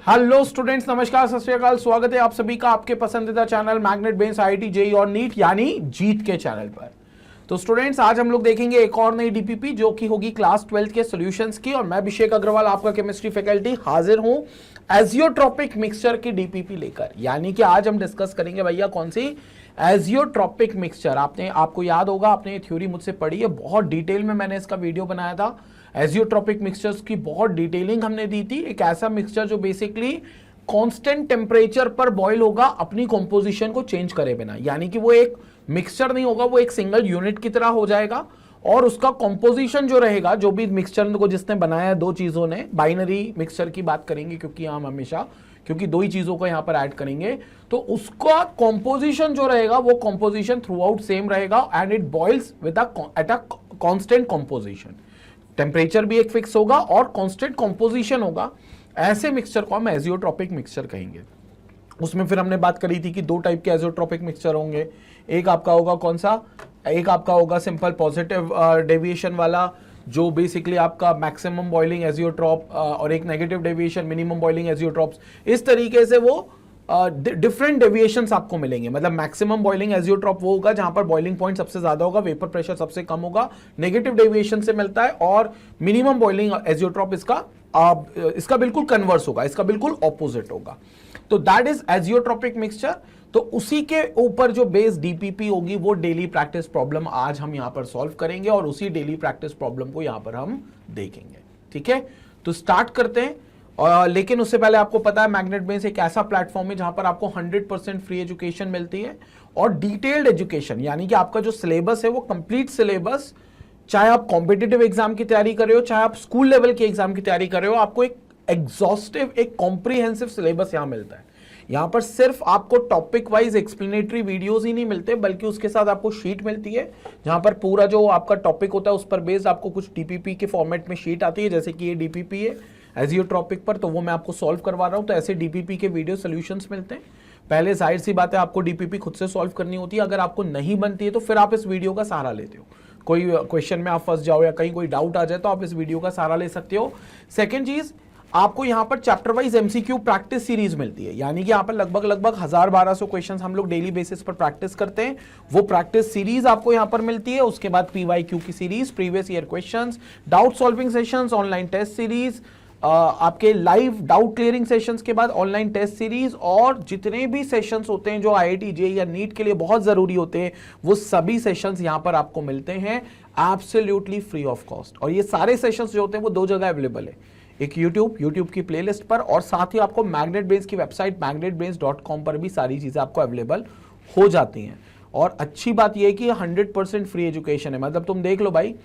Hello students, नमस्कार, सत श्री अकाल। स्वागत है आप सभी का आपके पसंदीदा चैनल मैग्नेट बेन्स आईआईटी जेईई और नीट यानी जीत के चैनल पर। तो स्टूडेंट्स, आज हम लोग देखेंगे एक और नई डीपीपी जो कि होगी क्लास 12 के सॉल्यूशंस की। और मैं अभिषेक अग्रवाल, आपका केमिस्ट्री फैकल्टी, हाजिर हूं एजियोट्रॉपिक मिक्सचर की डीपीपी लेकर। यानी कि आज हम डिस्कस करेंगे भैया कौन सी, एजियोट्रॉपिक मिक्सचर। आपको याद होगा, आपने ये थ्योरी मुझसे पढ़ी है, बहुत डिटेल में मैंने इसका वीडियो बनाया था। एजियोट्रॉपिक मिक्सचर्स की बहुत डिटेलिंग हमने दी थी। एक ऐसा मिक्सचर जो बेसिकली कांस्टेंट टेम्परेचर पर बॉईल होगा, अपनी कंपोजिशन को चेंज करे बिना। यानी कि वो एक मिक्सचर नहीं होगा, वो एक सिंगल यूनिट की तरह हो जाएगा। और उसका कंपोजिशन जो रहेगा, जो भी मिक्सचर को जिसने बनाया है, दो चीजों ने, बाइनरी मिक्सचर की बात करेंगे क्योंकि हम हमेशा दो ही चीजों को यहां पर ऐड करेंगे, तो उसका कंपोजिशन जो रहेगा वो कंपोजिशन थ्रू आउट सेम रहेगा and it boils with at a constant composition. Temperature भी एक फिक्स होगा और कांस्टेंट कंपोजिशन होगा। ऐसे मिक्सचर को हम एजियोट्रॉपिक मिक्सचर कहेंगे। उसमें फिर हमने बात करी थी कि दो टाइप के एजियोट्रॉपिक मिक्सचर होंगे। एक आपका होगा कौन सा, एक आपका होगा सिंपल पॉजिटिव डेविएशन वाला, जो बेसिकली आपका मैक्सिमम बॉइलिंग एजियोट्रॉप, और एक negative deviation minimum boiling azeotropes. इस तरीके से वो डिफरेंट डेविएशंस आपको मिलेंगे। मतलब मैक्सिमम बॉइलिंग एजियोट्रॉप वो होगा जहां पर बॉइलिंग पॉइंट सबसे ज्यादा होगा, वेपर प्रेशर सबसे कम होगा, नेगेटिव डेविएशन से मिलता है। और मिनिमम बॉइलिंग एजियोट्रॉप इसका बिल्कुल कन्वर्स होगा, इसका बिल्कुल ऑपोजिट होगा। तो दैट इज एजियोट्रॉपिक मिक्सचर। तो उसी के ऊपर जो बेस डीपीपी होगी वो डेली प्रैक्टिस प्रॉब्लम आज हम यहां पर सॉल्व करेंगे और उसी डेली प्रैक्टिस प्रॉब्लम को यहां पर हम देखेंगे। ठीक है, तो स्टार्ट करते हैं। लेकिन उससे पहले आपको पता है मैग्नेट बेन्स एक ऐसा प्लेटफॉर्म है जहां पर आपको 100% फ्री एजुकेशन मिलती है और डिटेल्ड एजुकेशन। यानी कि आपका जो सिलेबस है वो कंप्लीट सिलेबस, चाहे आप कॉम्पिटिटिव एग्जाम की तैयारी कर रहे हो, चाहे आप स्कूल लेवल के एग्जाम की तैयारी कर रहे हो, आपको एक एग्जॉस्टिव, एक कॉम्प्रिहेंसिव सिलेबस यहां मिलता है। यहां पर सिर्फ आपको टॉपिक वाइज एक्सप्लेनेटरी वीडियोस ही नहीं मिलते, बल्कि उसके साथ आपको शीट मिलती है जहां पर पूरा जो आपका टॉपिक होता है उस पर बेस्ड आपको कुछ डीपीपी के फॉर्मेट में शीट आती है। जैसे कि ये डीपीपी है एजियोट्रॉपिक पर, तो वो मैं आपको सॉल्व करवा रहा हूं। तो ऐसे डीपीपी के वीडियो सॉल्यूशंस मिलते हैं। पहले जाहिर सी बात है आपको डीपीपी खुद से सॉल्व करनी होती है। अगर आपको नहीं बनती है तो फिर आप इस वीडियो का सहारा लेते हो। कोई क्वेश्चन में आप फंस जाओ या कहीं कोई डाउट आ जाए तो आप इस वीडियो का सहारा ले सकते हो। सेकेंड चीज, आपको यहां पर chapter wise MCQ practice series मिलती है। यानी कि यहां पर लगभग 1000-1200 क्वेश्चंस हम लोग डेली बेसिस पर प्रैक्टिस करते हैं। वो प्रैक्टिस सीरीज आपको यहां पर मिलती है। उसके बाद पीवाईक्यू की series, previous year questions, doubt solving sessions, online test series, आपके लाइव डाउट क्लियरिंग सेशंस के बाद ऑनलाइन टेस्ट सीरीज, और जितने भी सेशंस होते हैं जो आईआईटी जेईई या नीट के लिए बहुत जरूरी होते हैं, वो सभी सेशंस यहां पर आपको मिलते हैं एब्सोल्युटली फ्री ऑफ कॉस्ट। और ये सारे सेशंस जो होते हैं वो दो जगह अवेलेबल है, एक यूट्यूब की प्लेलिस्ट पर, और साथ ही आपको मैग्नेट बेन्स की वेबसाइट magnetbens.com पर भी सारी चीजें आपको अवेलेबल हो जाती हैं। और अच्छी बात यह है कि 100% फ्री एजुकेशन है। मतलब तुम देख लो भाई,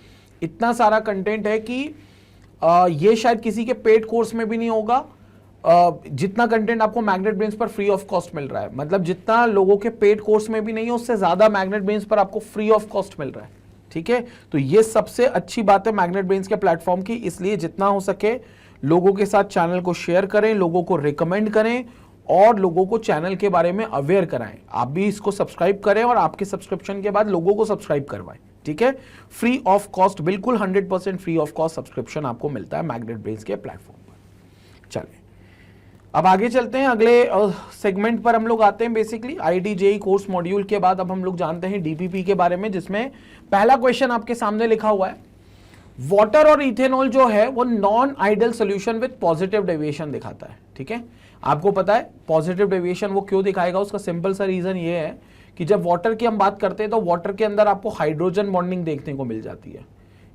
इतना सारा कंटेंट है कि ये शायद किसी के पेड कोर्स में भी नहीं होगा जितना कंटेंट आपको मैग्नेट बेन्स पर फ्री ऑफ कॉस्ट मिल रहा है। मतलब जितना लोगों के पेड कोर्स में भी नहीं है, उससे ज्यादा मैग्नेट बेन्स पर आपको फ्री ऑफ कॉस्ट मिल रहा है। ठीक है, तो ये सबसे अच्छी बात है मैग्नेट बेन्स के प्लेटफॉर्म की। इसलिए जितना हो सके लोगों के साथ चैनल को शेयर करें, लोगों को रिकमेंड करें और लोगों को चैनल के बारे में अवेयर कराएं। आप भी इसको सब्सक्राइब करें और आपके सब्सक्रिप्शन के बाद लोगों को सब्सक्राइब करवाएं। ठीक है, फ्री ऑफ कॉस्ट, बिल्कुल 100% फ्री ऑफ कॉस्ट सब्सक्रिप्शन आपको मिलता है मैग्नेट बेन्स के प्लेटफॉर्म पर। चलिए अब आगे चलते हैं, अगले सेगमेंट पर हम लोग आते हैं। Basically IIT JEE course module के बाद अब हम लोग जानते हैं डीपीपी के बारे में, जिसमें पहला क्वेश्चन आपके सामने लिखा हुआ है, वाटर और इथेनॉल जो है वो non ideal solution with positive deviation दिखाता है। ठीक है, आपको पता है पॉजिटिव डेविएशन वो क्यों दिखाएगा, उसका सिंपल सा रीजन ये है कि जब वाटर की हम बात करते हैं तो वाटर के अंदर आपको हाइड्रोजन बॉन्डिंग देखने को मिल जाती है।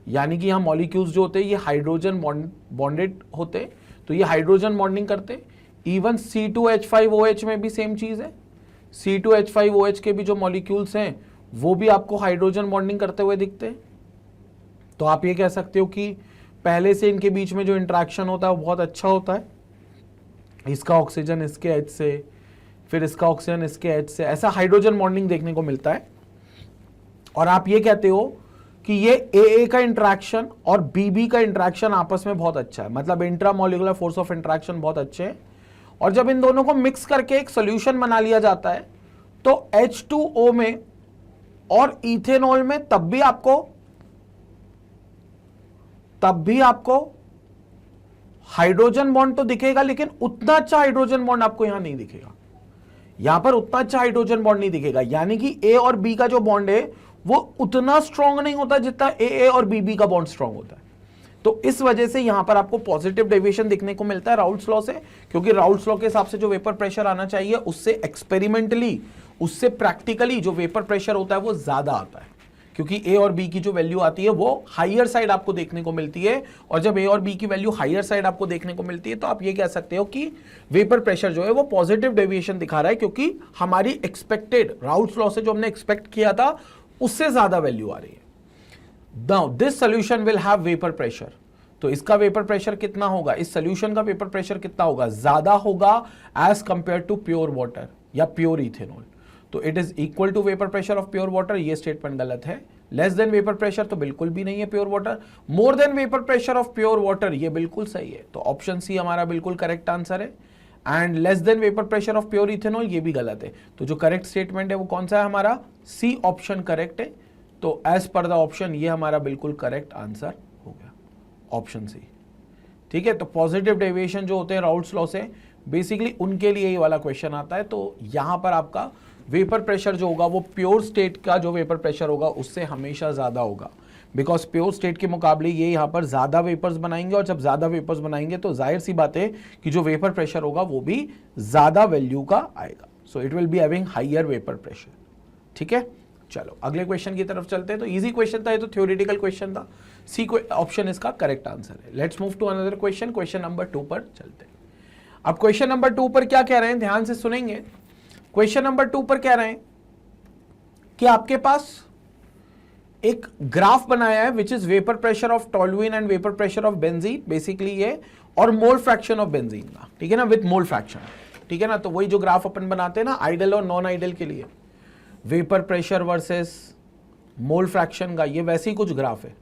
यानी कि यहाँ मॉलिक्यूल्स जो होते हैं ये हाइड्रोजन बॉन्डेड होते हैं, तो ये हाइड्रोजन बॉन्डिंग करते हैं। इवन C2H5OH में भी सेम चीज है। C2H5OH के भी जो मॉलिक्यूल्स हैं वो भी आपको हाइड्रोजन बॉन्डिंग करते हुए दिखते हैं। तो आप ये कह सकते हो कि पहले से इनके बीच में जो इंटरेक्शन होता है वो बहुत अच्छा होता है। इसका ऑक्सीजन इसके H से, फिर इसका ऑक्सीजन इसके H से, ऐसा हाइड्रोजन बॉन्डिंग देखने को मिलता है। और आप ये कहते हो कि ये AA का इंटरेक्शन और BB का इंटरेक्शन आपस में बहुत अच्छा है। मतलब इंट्रामोलिकुलर फोर्स ऑफ इंटरेक्शन बहुत अच्छे हैं। और जब इन दोनों को मिक्स करके एक सोल्यूशन बना लिया जाता है तो H2O में और इथेनॉल में तब भी आपको हाइड्रोजन बॉन्ड तो दिखेगा, लेकिन उतना अच्छा हाइड्रोजन बॉन्ड आपको यहां नहीं दिखेगा। यहां पर उतना अच्छा हाइड्रोजन बॉन्ड नहीं दिखेगा, यानी कि ए और बी का जो बॉन्ड है वो उतना स्ट्रांग नहीं होता जितना ए और बी का बॉन्ड स्ट्रांग होता है। तो इस वजह से यहां पर आपको पॉजिटिव डेविएशन दिखने को मिलता है राउल्ट्स लॉ से, क्योंकि राउल्ट्स लॉ के हिसाब से जो वेपर प्रेशर आना चाहिए उससे एक्सपेरिमेंटली, उससे प्रैक्टिकली जो वेपर प्रेशर होता है वो ज्यादा आता है, क्योंकि ए और बी की जो वैल्यू आती है वो हायर साइड आपको देखने को मिलती है। और जब ए और बी की वैल्यू हायर साइड आपको देखने को मिलती है तो आप ये कह सकते हो कि वेपर प्रेशर जो है वो पॉजिटिव डेविएशन दिखा रहा है, क्योंकि हमारी एक्सपेक्टेड राउल्ट्स लॉ से जो हमने एक्सपेक्ट किया था उससे ज्यादा वैल्यू आ रही है। Now this solution will have vapour pressure, तो इसका वेपर प्रेशर कितना होगा, इस सोल्यूशन का वेपर प्रेशर कितना होगा, ज्यादा होगा as compare to pure water या प्योर इथेनॉल। तो it is equal to vapour pressure of pure water, ये स्टेटमेंट गलत है। लेस देन वेपर प्रेशर तो बिल्कुल भी नहीं है pure water. More than vapour pressure of pure water, ये बिल्कुल सही है, तो ऑप्शन सी हमारा बिल्कुल करेक्ट आंसर है। And less than vapour pressure of pure ethanol, ये भी गलत है। तो जो करेक्ट स्टेटमेंट है वो कौन सा है हमारा, सी ऑप्शन करेक्ट है। तो एज पर द ऑप्शन ये हमारा बिल्कुल करेक्ट आंसर हो गया, ऑप्शन सी। ठीक है, तो पॉजिटिव डेविएशन जो होते हैं राउल्ट्स लॉ से, बेसिकली उनके लिए ये वाला क्वेश्चन आता है। तो यहां पर आपका वेपर प्रेशर जो होगा वो प्योर स्टेट का जो वेपर प्रेशर होगा उससे हमेशा ज्यादा होगा, बिकॉज प्योर स्टेट के मुकाबले ये यहाँ पर ज्यादा वेपर्स बनाएंगे, और जब ज्यादा वेपर्स बनाएंगे तो जाहिर सी बात है कि जो वेपर प्रेशर होगा वो भी ज्यादा वैल्यू का आएगा। So it will be having higher vapour pressure. ठीक है, चलो अगले क्वेश्चन की तरफ चलते हैं। तो इजी क्वेश्चन था, ये तो थ्योरेटिकल क्वेश्चन था। सी ऑप्शन इसका करेक्ट आंसर है। Let's move to another question, question number 2 पर चलते हैं। अब क्वेश्चन नंबर 2 पर क्या कह रहे हैं, ध्यान से सुनेंगे। क्वेश्चन नंबर 2 पर कह रहे हैं कि आपके पास एक ग्राफ बनाया है which is vapour pressure of toluene and vapour pressure of benzene, basically ये, और मोल फ्रैक्शन ऑफ बेंजीन का, ठीक है ना, विथ मोल फ्रैक्शन। ठीक है ना, तो वही जो ग्राफ अपन बनाते हैं ना आइडल और नॉन आइडल के लिए, vapour pressure versus mole fraction का, ये वैसे ही कुछ ग्राफ है,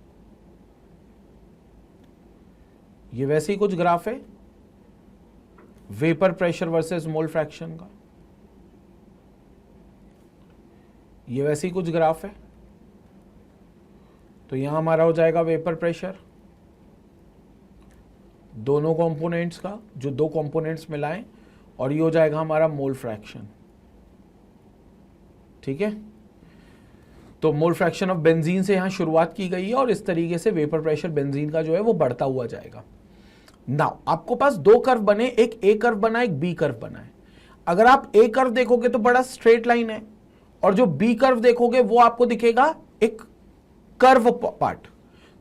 ये वैसे ही कुछ ग्राफ है vapour pressure versus mole fraction का, ये वैसे ही कुछ ग्राफ है। तो यहां हमारा हो जाएगा वेपर प्रेशर दोनों कंपोनेंट्स का, जो दो कंपोनेंट्स मिलाएं, और ये हो जाएगा हमारा मोल फ्रैक्शन। ठीक है, तो मोल फ्रैक्शन ऑफ बेंजीन से यहां शुरुआत की गई है, और इस तरीके से वेपर प्रेशर बेंजीन का जो है वो बढ़ता हुआ जाएगा। नाउ आपको पास दो कर्व बने, एक ए कर्व बना, एक बी कर्व बना है। अगर आप ए कर्व देखोगे तो बड़ा स्ट्रेट लाइन है, और जो बी कर्व देखोगे वो आपको दिखेगा एक कर्व पार्ट।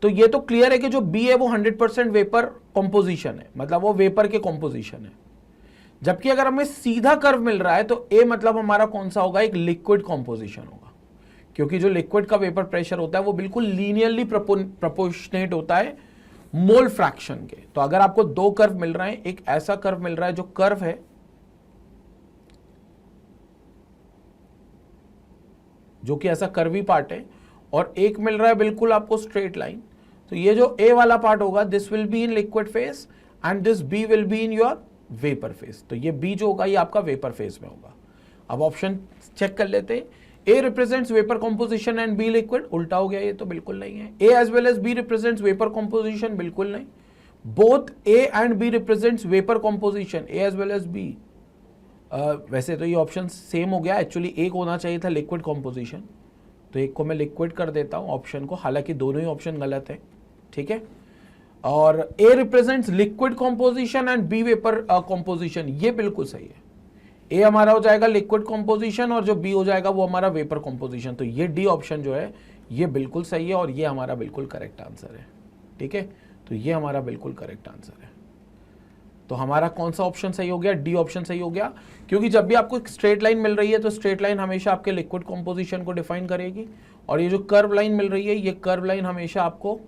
तो ये तो क्लियर है कि जो बी है वो 100% वेपर कंपोजिशन है, मतलब वो वेपर के कंपोजिशन है। जबकि अगर हमें सीधा कर्व मिल रहा है तो ए मतलब हमारा कौन सा होगा, एक लिक्विड कंपोजिशन होगा, क्योंकि जो लिक्विड का वेपर प्रेशर होता है वो बिल्कुल लीनियरली प्रोपोर्शनेट होता है मोल फ्रैक्शन के। तो अगर आपको दो कर्व मिल रहे हैं, एक ऐसा कर्व मिल रहा है जो कर्व है, जो कि ऐसा कर्वी पार्ट है, और एक मिल रहा है बिल्कुल आपको स्ट्रेट लाइन, तो ये जो ए वाला पार्ट होगा this will be in liquid phase and this B will be in your vapour phase. तो ये बी जो होगा ये आपका वेपर फेज में होगा। अब ऑप्शन चेक कर लेते हैं, A represents vapour composition and B liquid, उल्टा हो गया, ये तो बिल्कुल नहीं है। A as well as B represents vapour composition, बिल्कुल नहीं। Both A and B represents vapour composition, A as well as B. वैसे तो ये ऑप्शन सेम हो गया, एक्चुअली एक होना चाहिए था लिक्विड कंपोजिशन, तो एक को मैं लिक्विड कर देता हूं ऑप्शन को, हालांकि दोनों ही ऑप्शन गलत है। ठीक है, और A represents liquid composition and B vapour composition, ये बिल्कुल सही है। ए हमारा हो जाएगा लिक्विड कंपोजिशन और जो बी हो जाएगा वो हमारा वेपर कंपोजिशन। तो ये डी ऑप्शन जो है ये बिल्कुल सही है, और ये हमारा बिल्कुल करेक्ट आंसर है। ठीक है, तो ये हमारा बिल्कुल करेक्ट आंसर है। तो हमारा कौन सा ऑप्शन सही हो गया, डी ऑप्शन सही हो गया, क्योंकि जब भी आपको एक स्ट्रेट लाइन मिल रही है तो स्ट्रेट लाइन हमेशा आपके लिक्विड कंपोजिशन को डिफाइन करेगी, और ये जो कर्व लाइन मिल रही है ये कर्व लाइन हमेशा आपको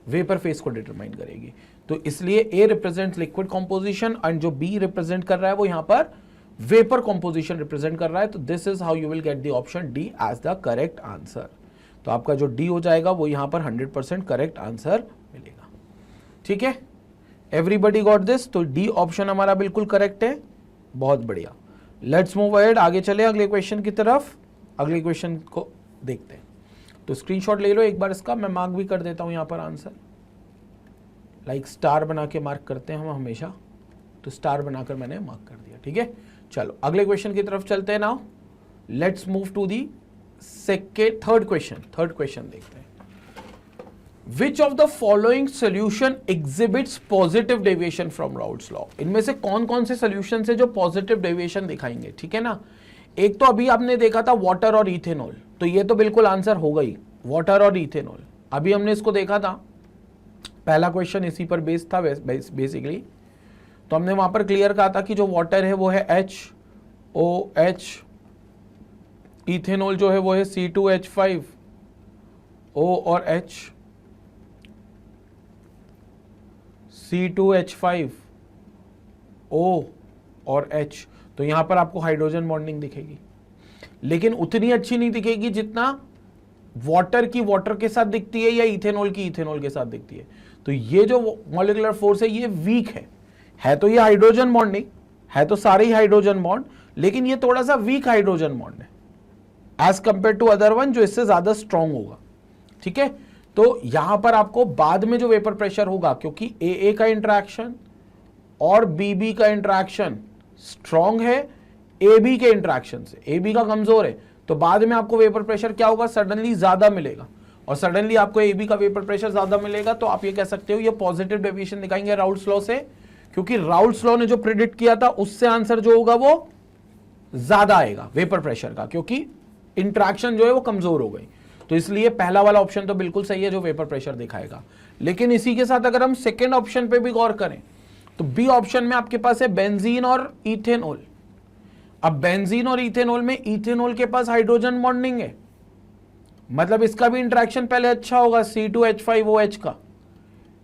वेपर फेस को डिटरमाइन करेगी। तो इसलिए A represent liquid composition and जो बी रिप्रेजेंट कर रहा है वो यहां पर वेपर कंपोजिशन रिप्रेजेंट कर रहा है। तो this is how you will get the option D as the correct answer. तो आपका जो डी हो जाएगा वो यहां पर 100% करेक्ट आंसर मिलेगा। ठीक है, एवरीबडी गॉट दिस, तो डी ऑप्शन हमारा बिल्कुल करेक्ट है। बहुत बढ़िया, लेट्स मूव अहेड, आगे चले अगले क्वेश्चन की तरफ। अगले क्वेश्चन को देखते हैं, तो स्क्रीनशॉट ले लो एक बार इसका, मैं मार्क भी कर देता हूं यहां पर आंसर। लाइक स्टार बना के मार्क करते हैं हम हमेशा, तो स्टार बनाकर मैंने मार्क कर दिया, ठीक है। चलो अगले क्वेश्चन की तरफ चलते हैं। Now let's move to the third question देखते हैं। Which of the following solution exhibits positive deviation from Raoult's law? इनमें से कौन कौन से सोल्यूशन है जो पॉजिटिव डेविएशन दिखाएंगे, ठीक है ना। एक तो अभी आपने देखा था वाटर और इथेनॉल, तो ये तो बिल्कुल आंसर हो गई, वाटर और इथेनॉल। अभी हमने इसको देखा था, पहला क्वेश्चन इसी पर बेस्ड था बेसिकली। तो हमने वहां पर क्लियर कहा था कि जो वाटर है वो है HOH, इथेनॉल जो है वो है C2H5O और H, C2H5O और H। तो यहां पर आपको हाइड्रोजन बॉन्डिंग दिखेगी, लेकिन उतनी अच्छी नहीं दिखेगी जितना वाटर की वाटर के साथ दिखती है या इथेनॉल की इथेनॉल के साथ दिखती है। तो ये जो मॉलिक्यूलर फोर्स है ये वीक है तो ये हाइड्रोजन बॉन्डिंग है, तो सारे ही हाइड्रोजन बॉन्ड, लेकिन ये थोड़ा सा वीक हाइड्रोजन बॉन्ड है as compare to other one जो इससे ज्यादा स्ट्रॉन्ग होगा, ठीक है। तो यहां पर आपको बाद में जो वेपर प्रेशर होगा, क्योंकि AA का इंटरेक्शन और BB का इंटरेक्शन स्ट्रॉन्ग है AB के इंटरेक्शन से, AB का कमजोर है, तो बाद में आपको वेपर प्रेशर क्या होगा, सडनली ज्यादा मिलेगा, और सडनली आपको AB का वेपर प्रेशर ज्यादा मिलेगा, तो आप ये कह सकते हो ये पॉजिटिव डेविएशन दिखाएंगे राउल्ट्स लॉ से, क्योंकि राउल्ट्स लॉ ने जो प्रिडिक्ट किया था उससे आंसर जो होगा वो ज्यादा आएगा वेपर प्रेशर का, क्योंकि इंटरेक्शन जो है वो कमजोर हो गई। तो इसलिए पहला वाला ऑप्शन तो बिल्कुल सही है जो वेपर प्रेशर दिखाएगा। लेकिन इसी के साथ अगर हम सेकेंड ऑप्शन पे भी गौर करें तो बी ऑप्शन में आपके पास है बेंजीन और इथेनॉल। अब बेंजीन और इथेनॉल में इथेनॉल के पास हाइड्रोजन बॉन्डिंग है, मतलब इसका भी इंटरेक्शन पहले अच्छा होगा, C2H5OH का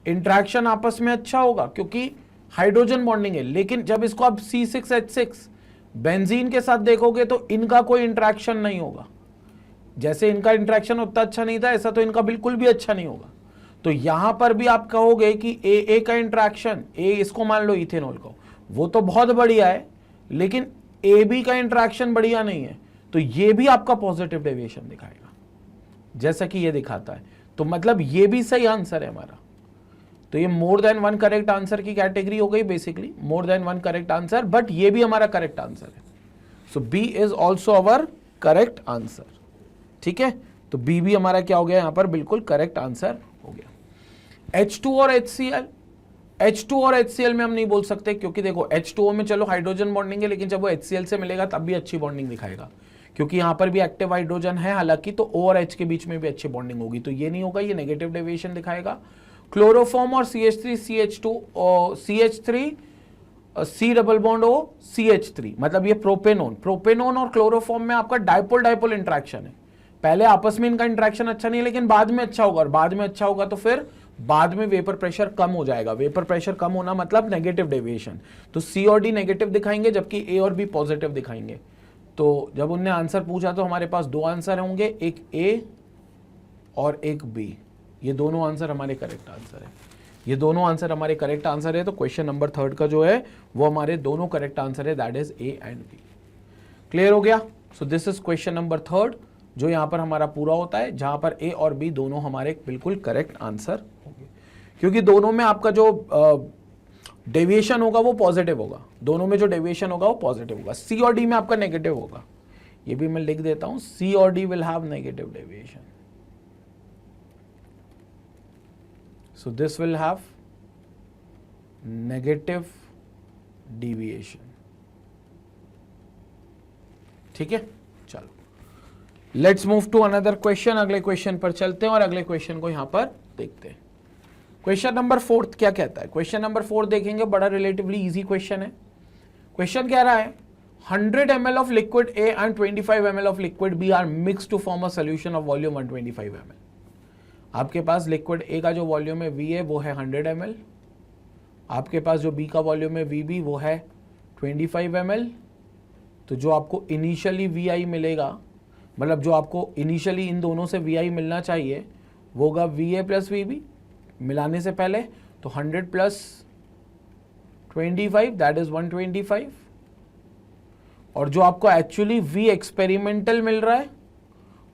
इंटरेक्शन आपस में अच्छा होगा क्योंकि हाइड्रोजन बॉन्डिंग है। लेकिन जब इसको आप C6H6 बेंजीन के साथ देखोगे तो इनका कोई इंटरेक्शन नहीं होगा, जैसे इनका इंटरेक्शन उतना अच्छा नहीं था ऐसा तो इनका बिल्कुल भी अच्छा नहीं होगा। तो यहां पर भी आप कहोगे कि AA का इंटरेक्शन, इसको मान लो इथेनॉल को, वो तो बहुत बढ़िया है, लेकिन AB का इंटरेक्शन बढ़िया नहीं है, तो ये भी आपका पॉजिटिव डेविएशन दिखाएगा जैसा कि ये दिखाता है। तो मतलब ये भी सही आंसर है हमारा। तो ये मोर देन वन करेक्ट आंसर की कैटेगरी हो गई, basically more than one correct answer, but ये भी हमारा करेक्ट आंसर है। सो B is also our correct answer, ठीक है। तो बी भी हमारा क्या हो गया यहां पर, बिल्कुल करेक्ट आंसर हो गया। H2 और HCl, H2 और HCl में हम नहीं बोल सकते, क्योंकि देखो H2O में चलो हाइड्रोजन बॉन्डिंग है, लेकिन जब वो HCl से मिलेगा तब भी अच्छी बॉन्डिंग दिखाएगा, क्योंकि यहां पर भी एक्टिव हाइड्रोजन है हालांकि, तो O और H के बीच में भी अच्छी बॉन्डिंग होगी, तो ये नहीं होगा, ये नेगेटिव डेविएशन दिखाएगा। क्लोरोफॉर्म और CH3 CH2 और CH3 C double bond O CH3, मतलब ये प्रोपेनोन और क्लोरोफॉर्म में आपका डाइपोल इंटरेक्शन है। पहले आपस में इनका इंटरेक्शन अच्छा नहीं है, लेकिन बाद में अच्छा होगा, और बाद में अच्छा होगा तो फिर बाद में वेपर प्रेशर कम हो जाएगा। वेपर प्रेशर कम होना मतलब नेगेटिव डेविएशन, तो C और D नेगेटिव दिखाएंगे जबकि A और B पॉजिटिव दिखाएंगे। तो जब उनने आंसर पूछा तो हमारे पास दो आंसर होंगे, एक A और एक B। ये दोनों आंसर हमारे करेक्ट आंसर है, ये दोनों आंसर हमारे करेक्ट आंसर है। तो क्वेश्चन नंबर 3 का जो है वो हमारे दोनों करेक्ट आंसर है, that is A and B। Clear हो गया। सो दिस इज क्वेश्चन नंबर 3 जो यहां पर हमारा पूरा होता है, जहां पर A और B दोनों हमारे बिल्कुल करेक्ट आंसर होंगे, क्योंकि दोनों में आपका जो डेविएशन होगा वो पॉजिटिव होगा, दोनों में जो डेविएशन होगा वो पॉजिटिव होगा। C और D में आपका नेगेटिव होगा, ये भी मैं लिख देता हूं, C और D will have negative deviation, so this will have negative deviation, ठीक है। चलो let's move to another question, अगले क्वेश्चन पर चलते हैं और अगले क्वेश्चन को यहां पर देखते हैं। क्वेश्चन नंबर 4 क्या कहता है, क्वेश्चन नंबर 4 देखेंगे, बड़ा रिलेटिवली इजी क्वेश्चन है। क्वेश्चन कह रहा है 100 ml of liquid A and 25 ml of liquid B are mixed to form a solution of volume 125 ml। आपके पास लिक्विड ए का जो वॉल्यूम है वी है वो है 100 ml, आपके पास जो बी का वॉल्यूम है वी बी वो है 25 ml। तो जो आपको इनिशियली वी आई मिलेगा, मतलब जो आपको इनिशियली इन दोनों से वी आई मिलना चाहिए वो होगा V A plus V B मिलाने से पहले, तो 100 प्लस 25 दैट इज 125, और जो आपको एक्चुअली वी एक्सपेरिमेंटल मिल रहा है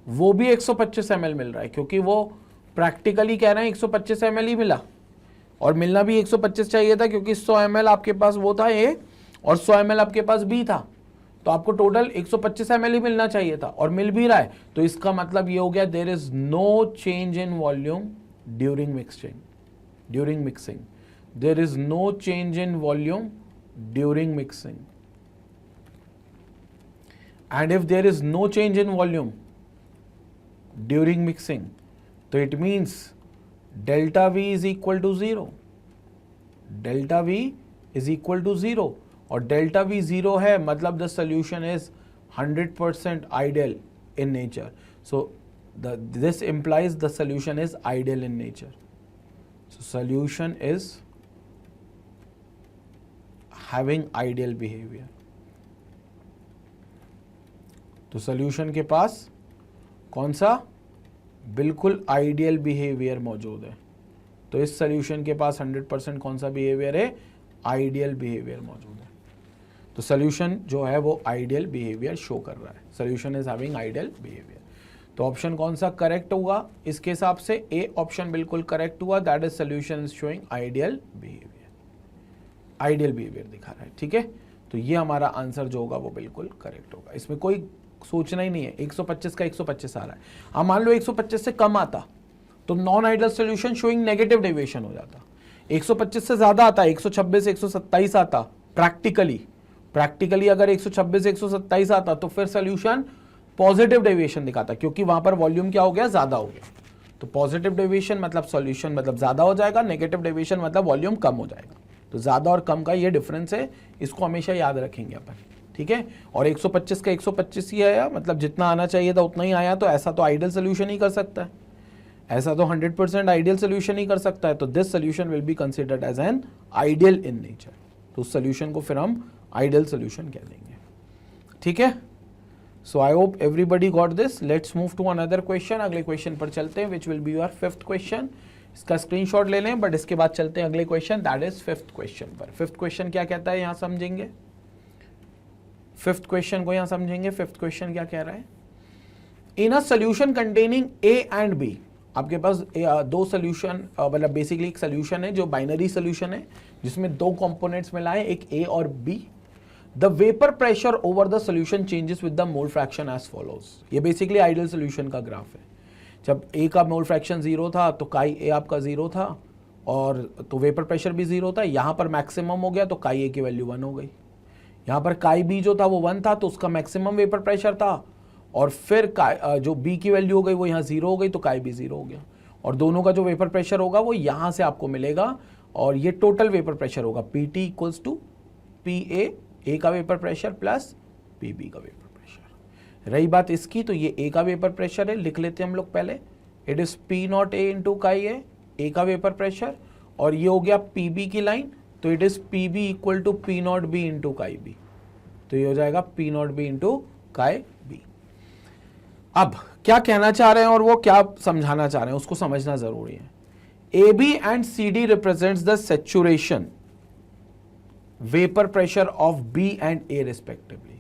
वो भी 125 ml मिल रहा है, क्योंकि वो प्रैक्टिकली कह रहे हैं 125 ml ही मिला, और मिलना भी 125 चाहिए था क्योंकि 100 ml आपके पास वो था A और 100 ml आपके पास B था, तो आपको टोटल 125 ml ही मिलना चाहिए था और मिल भी रहा है, तो इसका मतलब ये हो गया there is no change in volume during mixing, there is no change in volume during mixing, and if there is no change in volume during mixing, so it means delta V is equal to 0, delta V is equal to 0 और delta V 0 है मतलब the solution is 100% ideal in nature, so this implies the solution is ideal in nature, so solution is having ideal behavior, तो solution के पास कौन सा बिल्कुल ideal behaviour मौजूद है, तो इस सॉल्यूशन के पास 100% कौन सा बिहेवियर है, आइडियल बिहेवियर मौजूद है, तो सॉल्यूशन जो है वो आइडियल बिहेवियर शो कर रहा है, solution is having ideal behaviour, तो ऑप्शन कौन सा करेक्ट होगा इसके हिसाब से, ए ऑप्शन बिल्कुल करेक्ट हुआ, that is solution is showing ideal behaviour दिखा रहा है, ठीक है, तो ये हमारा आंसर जो होगा वो बिल्कुल करेक्ट होगा, इसमें कोई सोचना ही नहीं है, 125 का 125 आ रहा है, अब मान लो 125 से कम आता तो non ideal solution showing negative deviation हो जाता, 125 से ज्यादा आता, 126 127 आता, प्रैक्टिकली अगर 126 127 आता तो फिर सॉल्यूशन पॉजिटिव डेविएशन दिखाता, क्योंकि वहां पर वॉल्यूम क्या हो गया, ज्यादा हो गया, तो पॉजिटिव डेविएशन मतलब सॉल्यूशन मतलब ज्यादा हो जाएगा, नेगेटिव डेविएशन मतलब वॉल्यूम कम हो जाएगा, तो ज्यादा और कम का ये डिफरेंस है, इसको हमेशा याद रखेंगे अपन, ठीक है, और 125 का 125 ही आया, मतलब जितना आना चाहिए था उतना ही आया, तो ऐसा तो आइडियल सोल्यूशन ही कर सकता है, ऐसा तो 100% आइडियल सोल्यूशन ही कर सकता है, तो this solution will be considered as an ideal in nature, तो उस सोल्यूशन को फिर हम आइडियल सोल्यूशन कह देंगे, ठीक है, so I hope everybody got this, let's move to another question, अगले क्वेश्चन पर चलते हैं, which will be your 5th question, इसका स्क्रीनशॉट ले लें, बट इसके बाद चलते हैं अगले question, that is 5th question पर। 5th क्वेश्चन क्या कहता है यहां समझेंगे, 5th क्वेश्चन को यहां समझेंगे, 5th क्वेश्चन क्या कह रहा है, in a solution containing A and B, आपके पास दो सोल्यूशन, मतलब बेसिकली एक सोल्यूशन है जो बाइनरी सोल्यूशन है जिसमें दो कंपोनेंट्स मिला है, एक ए और B, the vapour pressure over the solution changes with the mole fraction as follows, ये बेसिकली आइडियल सोल्यूशन का ग्राफ है, जब ए का मोल फ्रैक्शन 0 था तो काई ए आपका 0 था और तो वेपर प्रेशर भी 0 था, यहां पर मैक्सिमम हो गया तो काई ए की वैल्यू 1 हो गई, यहां पर काई बी जो था वो 1 था तो उसका मैक्सिमम वेपर प्रेशर था, और फिर जो बी की वैल्यू हो गई वो यहाँ 0 हो गई तो काई भी 0 हो गया, और दोनों का जो वेपर प्रेशर होगा वो यहां से आपको मिलेगा, और ये टोटल वेपर प्रेशर होगा P T equals to P A का vapour pressure plus P B का वेपर प्रेशर। रही बात इसकी, तो ये ए का वेपर प्रेशर है, लिख लेते हैं हम लोग पहले, it is P not A into chi A का वेपर प्रेशर, और ये हो गया पी बी की लाइन, तो it is P B equal to P not B into chi B, तो ये हो जाएगा P not B into chi B. अब क्या कहना चाह रहे हैं और वो क्या समझाना चाह रहे हैं उसको समझना जरूरी है। A B and C D represents the saturation vapour pressure of B and A respectively,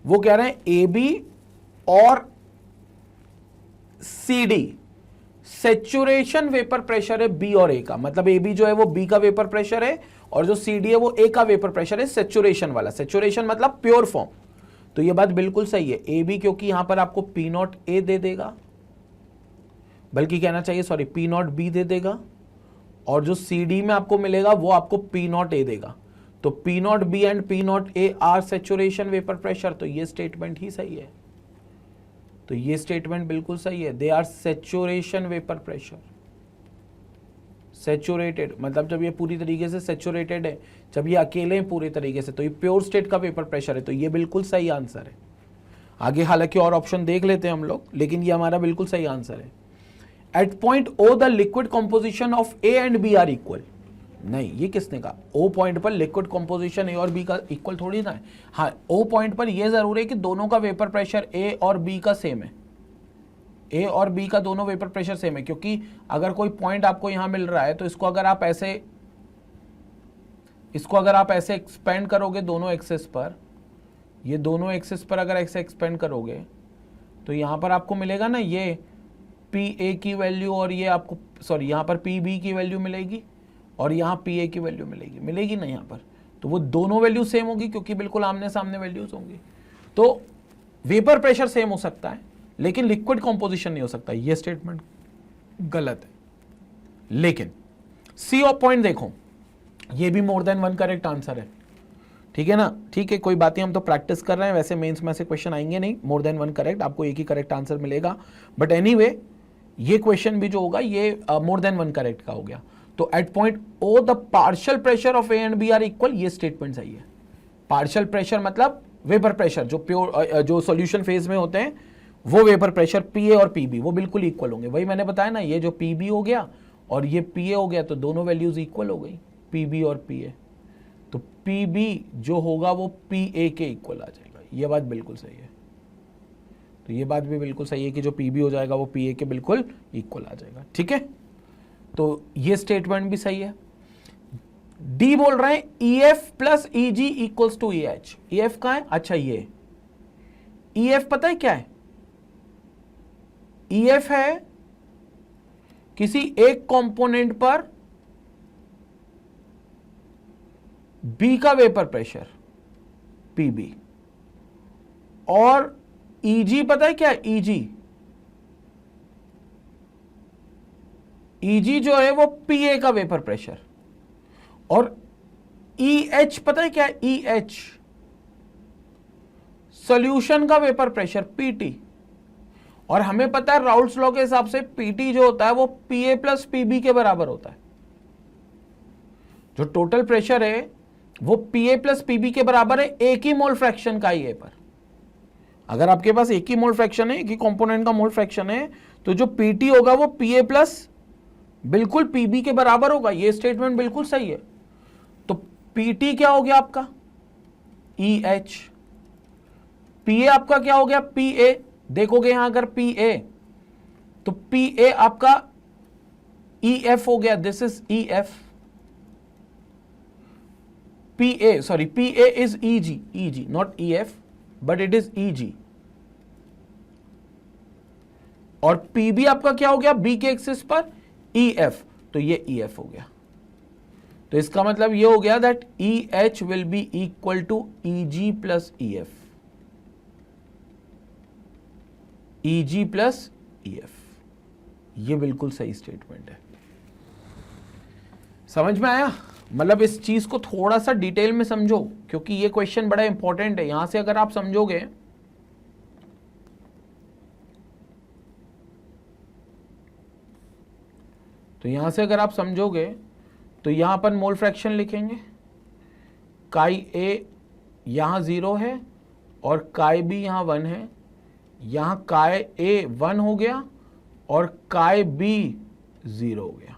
वो कह रहे हैं ए बी और C D saturation vapour pressure है बी और ए का, मतलब ए बी जो है वो बी का वेपर प्रेशर है और जो सी डी है वो ए का वेपर प्रेशर है, सैचुरेशन वाला, सैचुरेशन मतलब प्योर फॉर्म, तो ये बात बिल्कुल सही है, ए बी क्योंकि यहां पर आपको पी नॉट ए दे देगा, बल्कि कहना चाहिए सॉरी पी नॉट बी दे देगा, और जो सी डी में आपको मिलेगा वो आपको पी नॉट ए देगा, तो P not be and P not A R saturation vapour pressure, तो ये स्टेटमेंट ही सही है, तो ये स्टेटमेंट बिल्कुल सही है, they are saturation vapour pressure, saturated मतलब जब ये पूरी तरीके से सैचुरेटेड है, जब ये अकेले हैं पूरी तरीके से तो ये प्योर स्टेट का वेपर प्रेशर है, तो ये बिल्कुल सही आंसर है। आगे हालांकि और ऑप्शन देख लेते हैं हम लोग, लेकिन ये हमारा बिल्कुल सही आंसर है। At point O the liquid composition of A and B are equal, नहीं ये किसने कहा, ओ पॉइंट पर लिक्विड कंपोजिशन ए और बी का इक्वल थोड़ी ना है, हाँ ओ पॉइंट पर यह जरूर है कि दोनों का वेपर प्रेशर ए और बी का सेम है, ए और बी का दोनों वेपर प्रेशर सेम है, क्योंकि अगर कोई पॉइंट आपको यहां मिल रहा है तो इसको अगर आप ऐसे एक्सपेंड करोगे दोनों एक्सेस पर, ये दोनों एक्सेस पर अगर ऐसे एक्सपेंड करोगे तो यहां पर आपको मिलेगा ना ये पी ए की वैल्यू और ये आपको सॉरी यहां पर पी बी की वैल्यू मिलेगी, और यहाँ पी ए की वैल्यू मिलेगी, मिलेगी ना यहाँ पर, तो वो दोनों वैल्यू सेम होगी क्योंकि बिल्कुल आमने सामने वैल्यूज होंगी। तो वेपर प्रेशर सेम हो सकता है लेकिन लिक्विड कॉम्पोजिशन नहीं हो सकता, ये स्टेटमेंट गलत है। लेकिन सी ऑफ पॉइंट देखो, ये भी मोर देन वन करेक्ट आंसर है, ठीक है ना, ठीक है, कोई बात नहीं, हम तो प्रैक्टिस कर रहे हैं, वैसे मेंस में से क्वेश्चन आएंगे नहीं मोर देन वन करेक्ट, आपको एक ही करेक्ट आंसर मिलेगा, बट एनीवे ये क्वेश्चन भी जो होगा ये मोर देन वन करेक्ट का हो गया। तो at point O the partial pressure of A and B are equal, ये स्टेटमेंट सही है। पार्शियल प्रेशर मतलब वेपर प्रेशर, जो प्योर जो सॉल्यूशन फेज में होते हैं वो वेपर प्रेशर पी ए और पी बी वो बिल्कुल इक्वल होंगे, वही मैंने बताया ना, ये जो पी बी हो गया और ये पी ए हो गया तो दोनों वैल्यूज इक्वल हो गई, पी बी और पी ए, तो पी बी जो होगा वो पी ए के इक्वल आ जाएगा, ये बात बिल्कुल सही है। तो ये बात भी बिल्कुल सही है कि जो पी बी हो जाएगा वो पी ए के बिल्कुल इक्वल आ जाएगा, ठीक है। तो ये स्टेटमेंट भी सही है। डी बोल रहे हैं E F plus E G equals to E H, E F कहां है, अच्छा ये ई एफ पता है क्या है, ई एफ है किसी एक कंपोनेंट पर बी का वेपर प्रेशर पी बी, और ईजी पता है क्या, ईजी ईजी जो है वो पी ए का वेपर प्रेशर, और ई एच पता है क्या, ई एच सॉल्यूशन का वेपर प्रेशर पीटी, और हमें पता है राउल्ट्स लॉ के हिसाब से पीटी जो होता है वो पी ए प्लस पीबी के बराबर होता है। जो टोटल प्रेशर है वो पी ए प्लस पीबी के बराबर है एक ही मोल फ्रैक्शन का ही ए पर। अगर आपके पास एक ही मोल फ्रैक्शन है, एक ही कंपोनेंट का मोल फ्रैक्शन है, तो जो पीटी होगा वो पी ए प्लस बिल्कुल पीबी के बराबर होगा, ये स्टेटमेंट बिल्कुल सही है। तो पीटी क्या हो गया आपका, ई एच, पी ए आपका क्या हो गया, पी ए, देखोगे यहां अगर पी ए तो पी ए आपका ई एफ हो गया, this is E F, P A sorry P A is E G not E F but it is E G, और पी बी आपका क्या हो गया, बी के एक्सिस पर ई एफ, तो ये ई एफ हो गया। तो इसका मतलब ये हो गया that E H will be equal to E G plus E F, E G plus E F, ये बिल्कुल सही स्टेटमेंट है। समझ में आया, मतलब इस चीज को थोड़ा सा डिटेल में समझो क्योंकि ये क्वेश्चन बड़ा इंपॉर्टेंट है। यहां से अगर आप समझोगे तो यहां से अगर आप समझोगे तो यहां पर मोल फ्रैक्शन लिखेंगे, काई ए यहां 0 है और काय बी यहां 1 है, यहां काय ए 1 हो गया और काय बी 0 हो गया,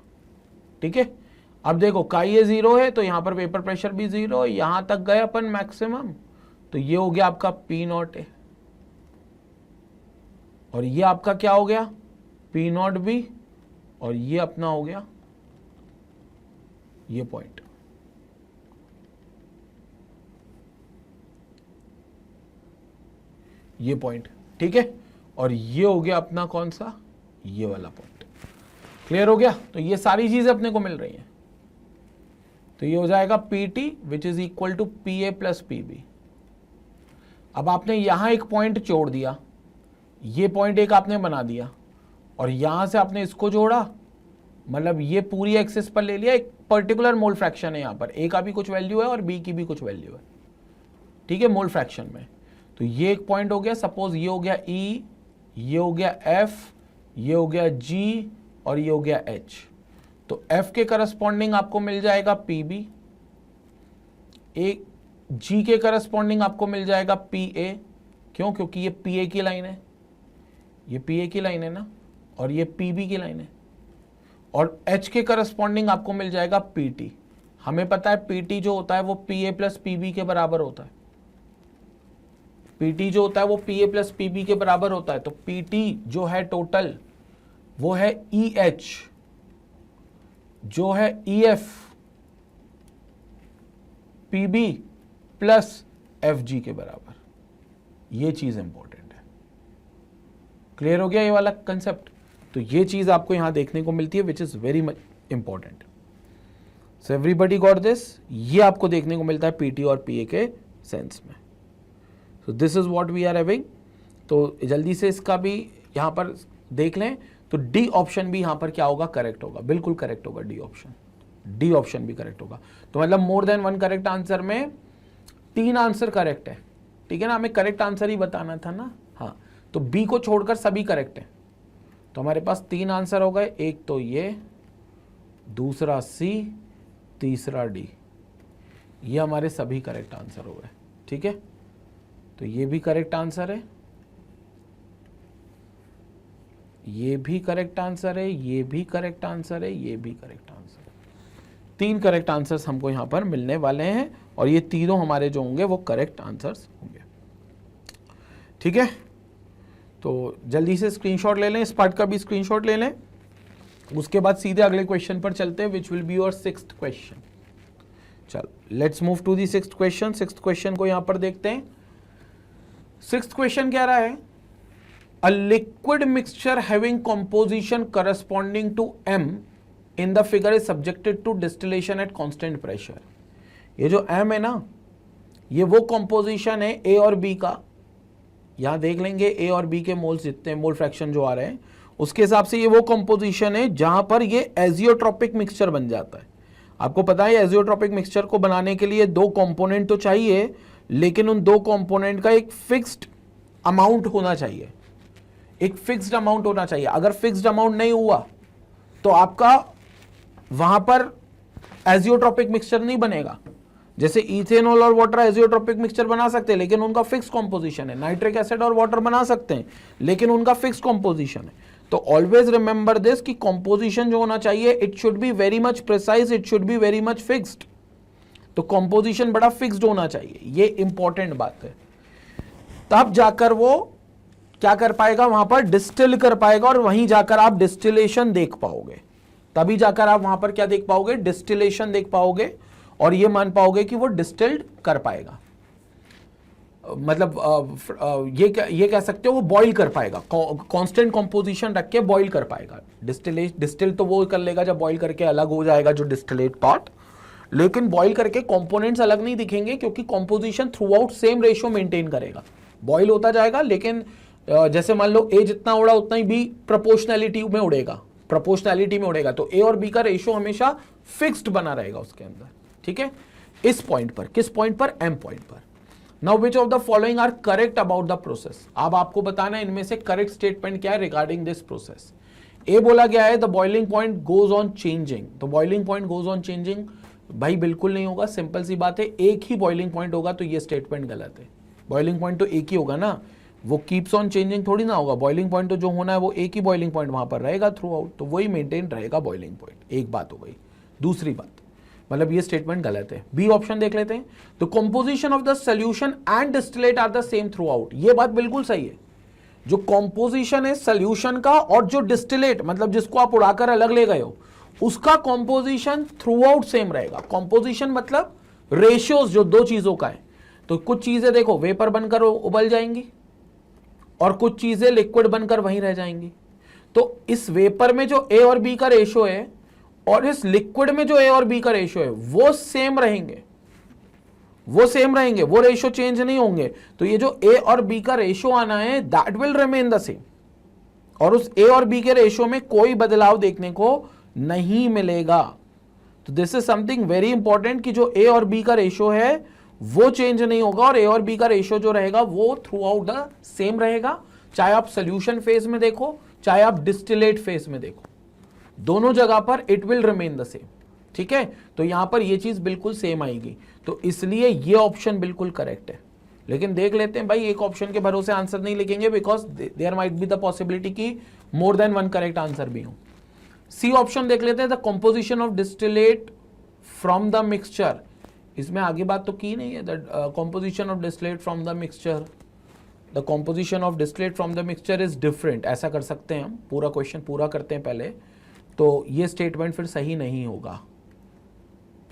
ठीक है। अब देखो काई ए 0 है तो यहां पर वेपर प्रेशर भी 0 है, यहां तक गए अपन मैक्सिमम, तो ये हो गया आपका पी नॉट ए, और ये आपका क्या हो गया, पी नॉट बी, और ये अपना हो गया ये पॉइंट। ये पॉइंट, ठीक है, और ये हो गया अपना कौन सा, ये वाला पॉइंट। क्लियर हो गया, तो ये सारी चीजें अपने को मिल रही हैं। तो ये हो जाएगा P T which is equal to P A plus P B. अब आपने यहां एक पॉइंट जोड़ दिया, ये पॉइंट एक आपने बना दिया, और यहां से आपने इसको जोड़ा, मतलब ये पूरी एक्सिस पर ले लिया, एक पर्टिकुलर मोल फ्रैक्शन है, यहां पर ए का भी कुछ वैल्यू है और बी की भी कुछ वैल्यू है, ठीक है, मोल फ्रैक्शन में। तो ये एक पॉइंट हो गया, सपोज ये हो गया ई, ये हो गया एफ, ये हो गया जी, और ये हो गया एच। तो एफ के करस्पॉन्डिंग आपको मिल जाएगा पी बी, ए जी के करस्पॉन्डिंग आपको मिल जाएगा पी ए, क्यों, क्योंकि ये पी ए की लाइन है, ये पी ए की लाइन है ना, और ये पी बी की लाइन है, और एच के करस्पॉन्डिंग आपको मिल जाएगा पी टी। हमें पता है पी टी जो होता है वो P A plus P B के बराबर होता है, पी टी जो होता है वो P A plus P B के बराबर होता है। तो पी टी जो है टोटल वो है ई एच, जो है E F P B plus F G के बराबर, ये चीज इंपॉर्टेंट है। क्लियर हो गया ये वाला कंसेप्ट, तो ये चीज आपको यहां देखने को मिलती है which is very much important. So everybody got this. ये आपको देखने को मिलता है पीटी और पीए के सेंस में। So this is what we are having. तो जल्दी से इसका भी यहां पर देख लें तो डी ऑप्शन भी यहां पर क्या होगा, करेक्ट होगा, बिल्कुल करेक्ट होगा डी ऑप्शन। डी ऑप्शन भी करेक्ट होगा। तो मतलब मोर देन वन करेक्ट आंसर में 3 आंसर करेक्ट है, ठीक है ना। हमें करेक्ट आंसर ही बताना था ना। हाँ, तो बी को छोड़कर सभी करेक्ट है। तो हमारे पास 3 आंसर हो गए, एक तो ये, दूसरा सी, तीसरा डी। ये हमारे सभी करेक्ट आंसर हो गए, ठीक है। तो ये भी करेक्ट आंसर है, ये भी करेक्ट आंसर है, ये भी करेक्ट आंसर है, ये भी करेक्ट आंसर है। 3 करेक्ट आंसर्स हमको यहां पर मिलने वाले हैं और ये तीनों हमारे जो होंगे वो करेक्ट आंसर्स होंगे, ठीक है। तो जल्दी से स्क्रीनशॉट ले लें, इस पार्ट का भी स्क्रीनशॉट ले लें। उसके बाद सीधे अगले क्वेश्चन पर चलते हैं, which will be your 6th question. चलो let's move to the 6th question. 6th question को यहां पर देखते हैं। 6th क्वेश्चन कह रहा है, a liquid mixture having composition corresponding to M in the figure is subjected to distillation at constant pressure। ये जो M है ना, ये वो कंपोजिशन है A और B का। यहां देख लेंगे A और B के मोल्स जितने मोल फ्रैक्शन जो आ रहे हैं उसके हिसाब से ये वो कंपोजिशन है जहां पर ये एजियोट्रोपिक मिक्सचर बन जाता है। आपको पता है एजियोट्रोपिक मिक्सचर को बनाने के लिए 2 कंपोनेंट तो चाहिए, लेकिन उन 2 कंपोनेंट का एक फिक्स्ड अमाउंट होना चाहिए, एक फिक्स्ड अमाउंट होना चाहिए। अगर फिक्स्ड अमाउंट नहीं हुआ तो आपका वहां पर एजियोट्रोपिक मिक्सचर नहीं बनेगा। जैसे इथेनॉल और वाटर एजियोट्रोपिक मिक्सचर बना सकते हैं लेकिन उनका फिक्स कॉम्पोजिशन है। नाइट्रिक एसिड और वाटर बना सकते हैं लेकिन उनका फिक्स कॉम्पोजिशन है। तो ऑलवेज रिमेंबर दिस कि कॉम्पोजिशन जो होना चाहिए it should be very much precise, it should be very much fixed. तो कॉम्पोजिशन बड़ा फिक्स्ड होना चाहिए, ये इंपॉर्टेंट बात है। तब जाकर वो क्या कर पाएगा, वहां पर डिस्टिल कर पाएगा और वहीं जाकर आप डिस्टिलेशन देख पाओगे। तभी जाकर आप वहां पर क्या देख पाओगे, डिस्टिलेशन देख पाओगे और ये मान पाओगे कि वो डिस्टिल्ड कर पाएगा। मतलब ये कह सकते हो वो बॉईल कर पाएगा, कांस्टेंट कंपोजिशन रख के बॉईल कर पाएगा। डिस्टिल तो वो कर लेगा जब बॉईल करके अलग हो जाएगा जो डिस्टिलेट पार्ट, लेकिन बॉईल करके कंपोनेंट्स अलग नहीं दिखेंगे क्योंकि composition throughout same ratio maintain करेगा। बॉईल होता जाएगा लेकिन जैसे मान लो ए जितना उड़ा उतना ही बी प्रोपोर्शनैलिटी में उड़ेगा, तो ए और बी का रेशियो हमेशा फिक्स्ड बना रहेगा उसके अंदर, ठीक है। इस पॉइंट पर, किस पॉइंट पर, एम पॉइंट पर। Now which of the following are correct about the process. अब आपको बताना है इनमें से करेक्ट स्टेटमेंट क्या है रिगार्डिंग दिस प्रोसेस। ए बोला गया है the boiling point goes on changing, तो boiling point goes on changing भाई बिल्कुल नहीं होगा, सिंपल सी बात है, एक ही बॉइलिंग पॉइंट होगा, तो ये स्टेटमेंट गलत है। बॉइलिंग पॉइंट तो एक ही होगा ना, वो कीप्स ऑन चेंजिंग थोड़ी ना होगा। बॉइलिंग पॉइंट तो जो होना है वो एक ही बॉइलिंग पॉइंट वहां पर रहेगा थ्रू आउट, तो वही मेंटेन रहेगा बॉइलिंग पॉइंट। एक बात हो गई। दूसरी बात, मतलब ये स्टेटमेंट गलत है। बी ऑप्शन देख लेते हैं। The composition of the solution and distillate are the same throughout, ये बात बिल्कुल सही है। जो कंपोजिशन है सोल्यूशन का और जो डिस्टिलेट मतलब जिसको आप उड़ाकर अलग ले गए हो उसका कंपोजिशन थ्रू आउट सेम रहेगा। कंपोजिशन मतलब रेशियोज जो 2 चीजों का है। तो कुछ चीजें देखो वेपर बनकर उबल जाएंगी और कुछ चीजें लिक्विड बनकर वहीं रह जाएंगी। तो इस वेपर में जो ए और बी का रेशियो है और इस लिक्विड में जो ए और बी का रेशियो है वो सेम रहेंगे, वो रेशियो चेंज नहीं होंगे। तो ये जो ए और बी का रेशियो आना है that will remain the same, और उस ए और बी के रेशियो में कोई बदलाव देखने को नहीं मिलेगा। तो this is something very important कि जो ए और बी का रेशियो है वो चेंज नहीं होगा और ए और बी का रेशियो जो रहेगा वो थ्रू आउट द सेम रहेगा, चाहे आप सोल्यूशन फेज में देखो चाहे आप डिस्टिलेट फेज में देखो, दोनों जगह पर it will remain the same, ठीक है। तो यहां पर ये चीज बिल्कुल सेम आएगी, तो इसलिए ये ऑप्शन बिल्कुल करेक्ट है। लेकिन देख लेते हैं भाई, एक ऑप्शन के भरोसे आंसर नहीं लिखेंगे because there might be the possibility की more than one correct answer भी हो। सी ऑप्शन देख लेते हैं, the composition of distillate from the mixture. इसमें आगे बात तो की नहीं है, the composition of distillate from the mixture, the composition of distillate from the mixture is different, ऐसा कर सकते हैं हम। पूरा क्वेश्चन पूरा करते हैं पहले, तो ये स्टेटमेंट फिर सही नहीं होगा।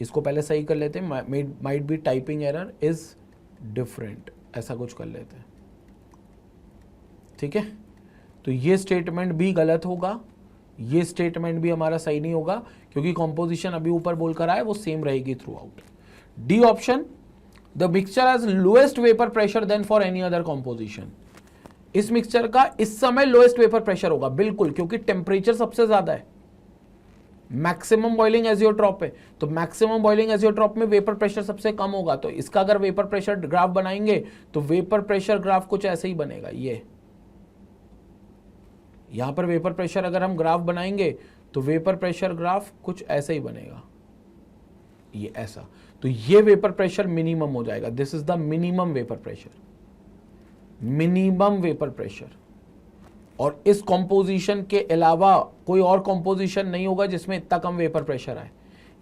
इसको पहले सही कर लेते हैं, might be typing error is different, ऐसा कुछ कर लेते हैं, ठीक है। तो ये स्टेटमेंट भी गलत होगा, ये स्टेटमेंट भी हमारा सही नहीं होगा क्योंकि कॉम्पोजिशन अभी ऊपर बोलकर आए वो सेम रहेगी throughout. D option, the mixture has lowest vapour pressure than for any other composition. इस मिक्सचर का इस समय लोएस्ट वेपर प्रेशर होगा, बिल्कुल, क्योंकि टेम्परेचर सबसे ज्यादा है, मैक्सिमम बॉइलिंग एजियोट्रॉप है, तो मैक्सिमम बॉइलिंग एजियोट्रॉप में वेपर प्रेशर सबसे कम होगा। तो इसका अगर वेपर प्रेशर ग्राफ बनाएंगे तो वेपर प्रेशर ग्राफ कुछ ऐसे ही बनेगा। ये यहां पर वेपर प्रेशर अगर हम ग्राफ बनाएंगे तो वेपर प्रेशर ग्राफ कुछ ऐसे ही बनेगा, ये ऐसा। तो ये वेपर प्रेशर मिनिमम हो जाएगा, this is the minimum vapour pressure, minimum vapour pressure. और इस कॉम्पोजिशन के अलावा कोई और कॉम्पोजिशन नहीं होगा जिसमें इतना कम वेपर प्रेशर आए।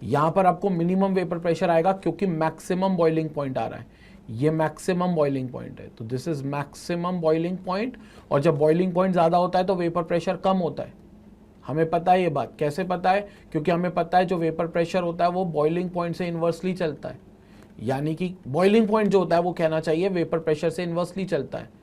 यहां पर आपको मिनिमम वेपर प्रेशर आएगा क्योंकि मैक्सिमम बॉइलिंग पॉइंट आ रहा है, ये मैक्सिमम बॉइलिंग पॉइंट है, तो this is maximum boiling point. और जब बॉइलिंग पॉइंट ज्यादा होता है तो वेपर प्रेशर कम होता है, हमें पता है ये बात। कैसे पता है? क्योंकि हमें पता है जो वेपर प्रेशर होता है वो बॉइलिंग पॉइंट से इन्वर्सली चलता है, यानी कि बॉइलिंग पॉइंट जो होता है वो कहना चाहिए वेपर प्रेशर से इन्वर्सली चलता है।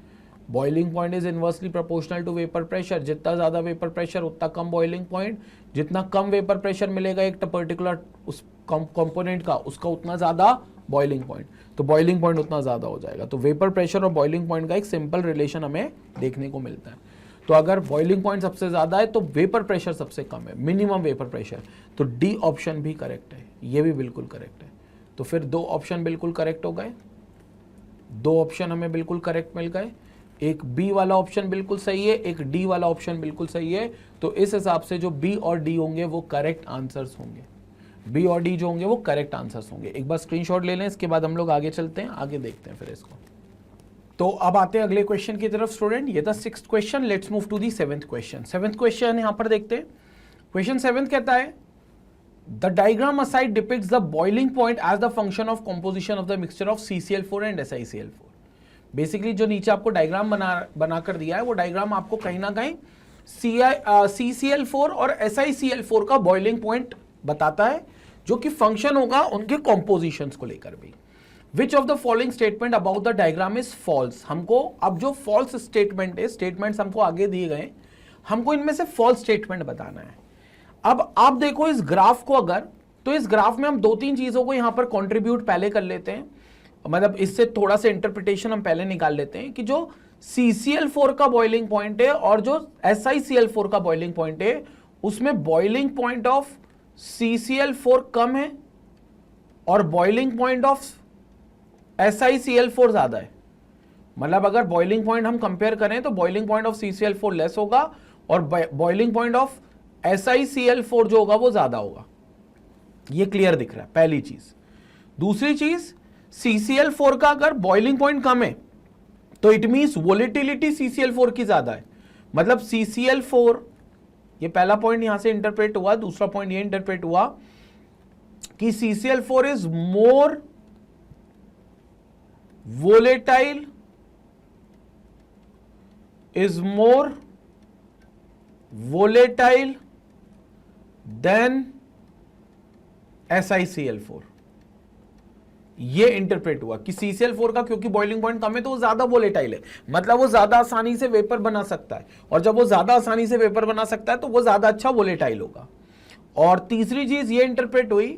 Boiling point is inversely proportional to vapour pressure, जितना ज्यादा वेपर प्रेशर उतना कम बॉइलिंग पॉइंट, जितना कम वेपर प्रेशर मिलेगा एक पर्टिकुलर उस कंपोनेंट का, उसका उतना ज्यादा बॉइलिंग पॉइंट, तो बॉइलिंग पॉइंट उतना ज्यादा हो जाएगा। तो वेपर प्रेशर और बॉइलिंग पॉइंट का एक सिंपल रिलेशन हमें देखने को मिलता है। तो अगर बॉइलिंग पॉइंट सबसे ज्यादा है तो वेपर प्रेशर सबसे कम है, मिनिमम वेपर प्रेशर, तो डी ऑप्शन भी करेक्ट है, ये भी बिल्कुल करेक्ट है। तो फिर दो ऑप्शन बिल्कुल करेक्ट हो गए, दो ऑप्शन हमें बिल्कुल करेक्ट मिल गए, एक बी वाला ऑप्शन बिल्कुल सही है, एक डी वाला ऑप्शन बिल्कुल सही है। तो इस हिसाब से जो बी और डी होंगे वो करेक्ट आंसर्स होंगे, बी और डी जो होंगे वो करेक्ट आंसर्स होंगे। एक बार स्क्रीनशॉट ले लें, इसके बाद हम लोग आगे चलते हैं, आगे देखते हैं फिर इसको। तो अब आते हैं अगले क्वेश्चन की तरफ स्टूडेंट, ये था 6th question. Let's move to the 7th question. 7th question यहां पर देखते हैं। क्वेश्चन 7 कहता है the diagram aside depicts the boiling point as the function of composition of the mixture of CCl4 and SiCl4। Basically जो नीचे आपको diagram बनाकर दिया है वो डायग्राम आपको कहीं ना कहीं CCl4 और SiCl4 का बॉइलिंग पॉइंट बताता है, जो कि फंक्शन होगा उनके कॉम्पोजिशंस को लेकर भी। Which of the following statement about the diagram is false? हमको अब जो false statement है, स्टेटमेंट्स हमको आगे दिए गए, हमको इनमें से false स्टेटमेंट बताना है। अब आप देखो इस ग्राफ को, अगर तो इस ग्राफ में हम दो तीन चीजों को यहां पर कंट्रीब्यूट पहले कर लेते हैं, मतलब इससे थोड़ा सा इंटरप्रिटेशन हम पहले निकाल लेते हैं कि जो CCl4 का बॉइलिंग पॉइंट है और जो SiCl4 का बॉइलिंग पॉइंट है, उसमें बॉइलिंग पॉइंट ऑफ CCl4 कम है और बॉइलिंग पॉइंट ऑफ SiCl4 ज्यादा है। मतलब अगर बॉइलिंग पॉइंट हम कंपेयर करें तो boiling point of CCl4 less होगा और बॉइलिंग पॉइंट ऑफ SiCl4 जो होगा वो ज्यादा होगा। ये क्लियर दिख रहा है, पहली चीज। दूसरी चीज, CCl4 का अगर बॉइलिंग पॉइंट कम है तो इट मींस वोलेटिलिटी CCl4 की ज्यादा है। मतलब CCl4, ये पहला पॉइंट यहां से इंटरप्रेट हुआ। दूसरा पॉइंट ये इंटरप्रेट हुआ कि CCl4 is more volatile, is more volatile than SiCl4। ये इंटरप्रेट हुआ कि CCl4 का क्योंकि बॉइलिंग पॉइंट कम है तो वो ज्यादा वोलेटाइल है, मतलब वो ज्यादा आसानी से वेपर बना सकता है, और जब वो ज्यादा आसानी से वेपर बना सकता है तो वो ज्यादा अच्छा वोलेटाइल होगा। और तीसरी चीज ये इंटरप्रेट हुई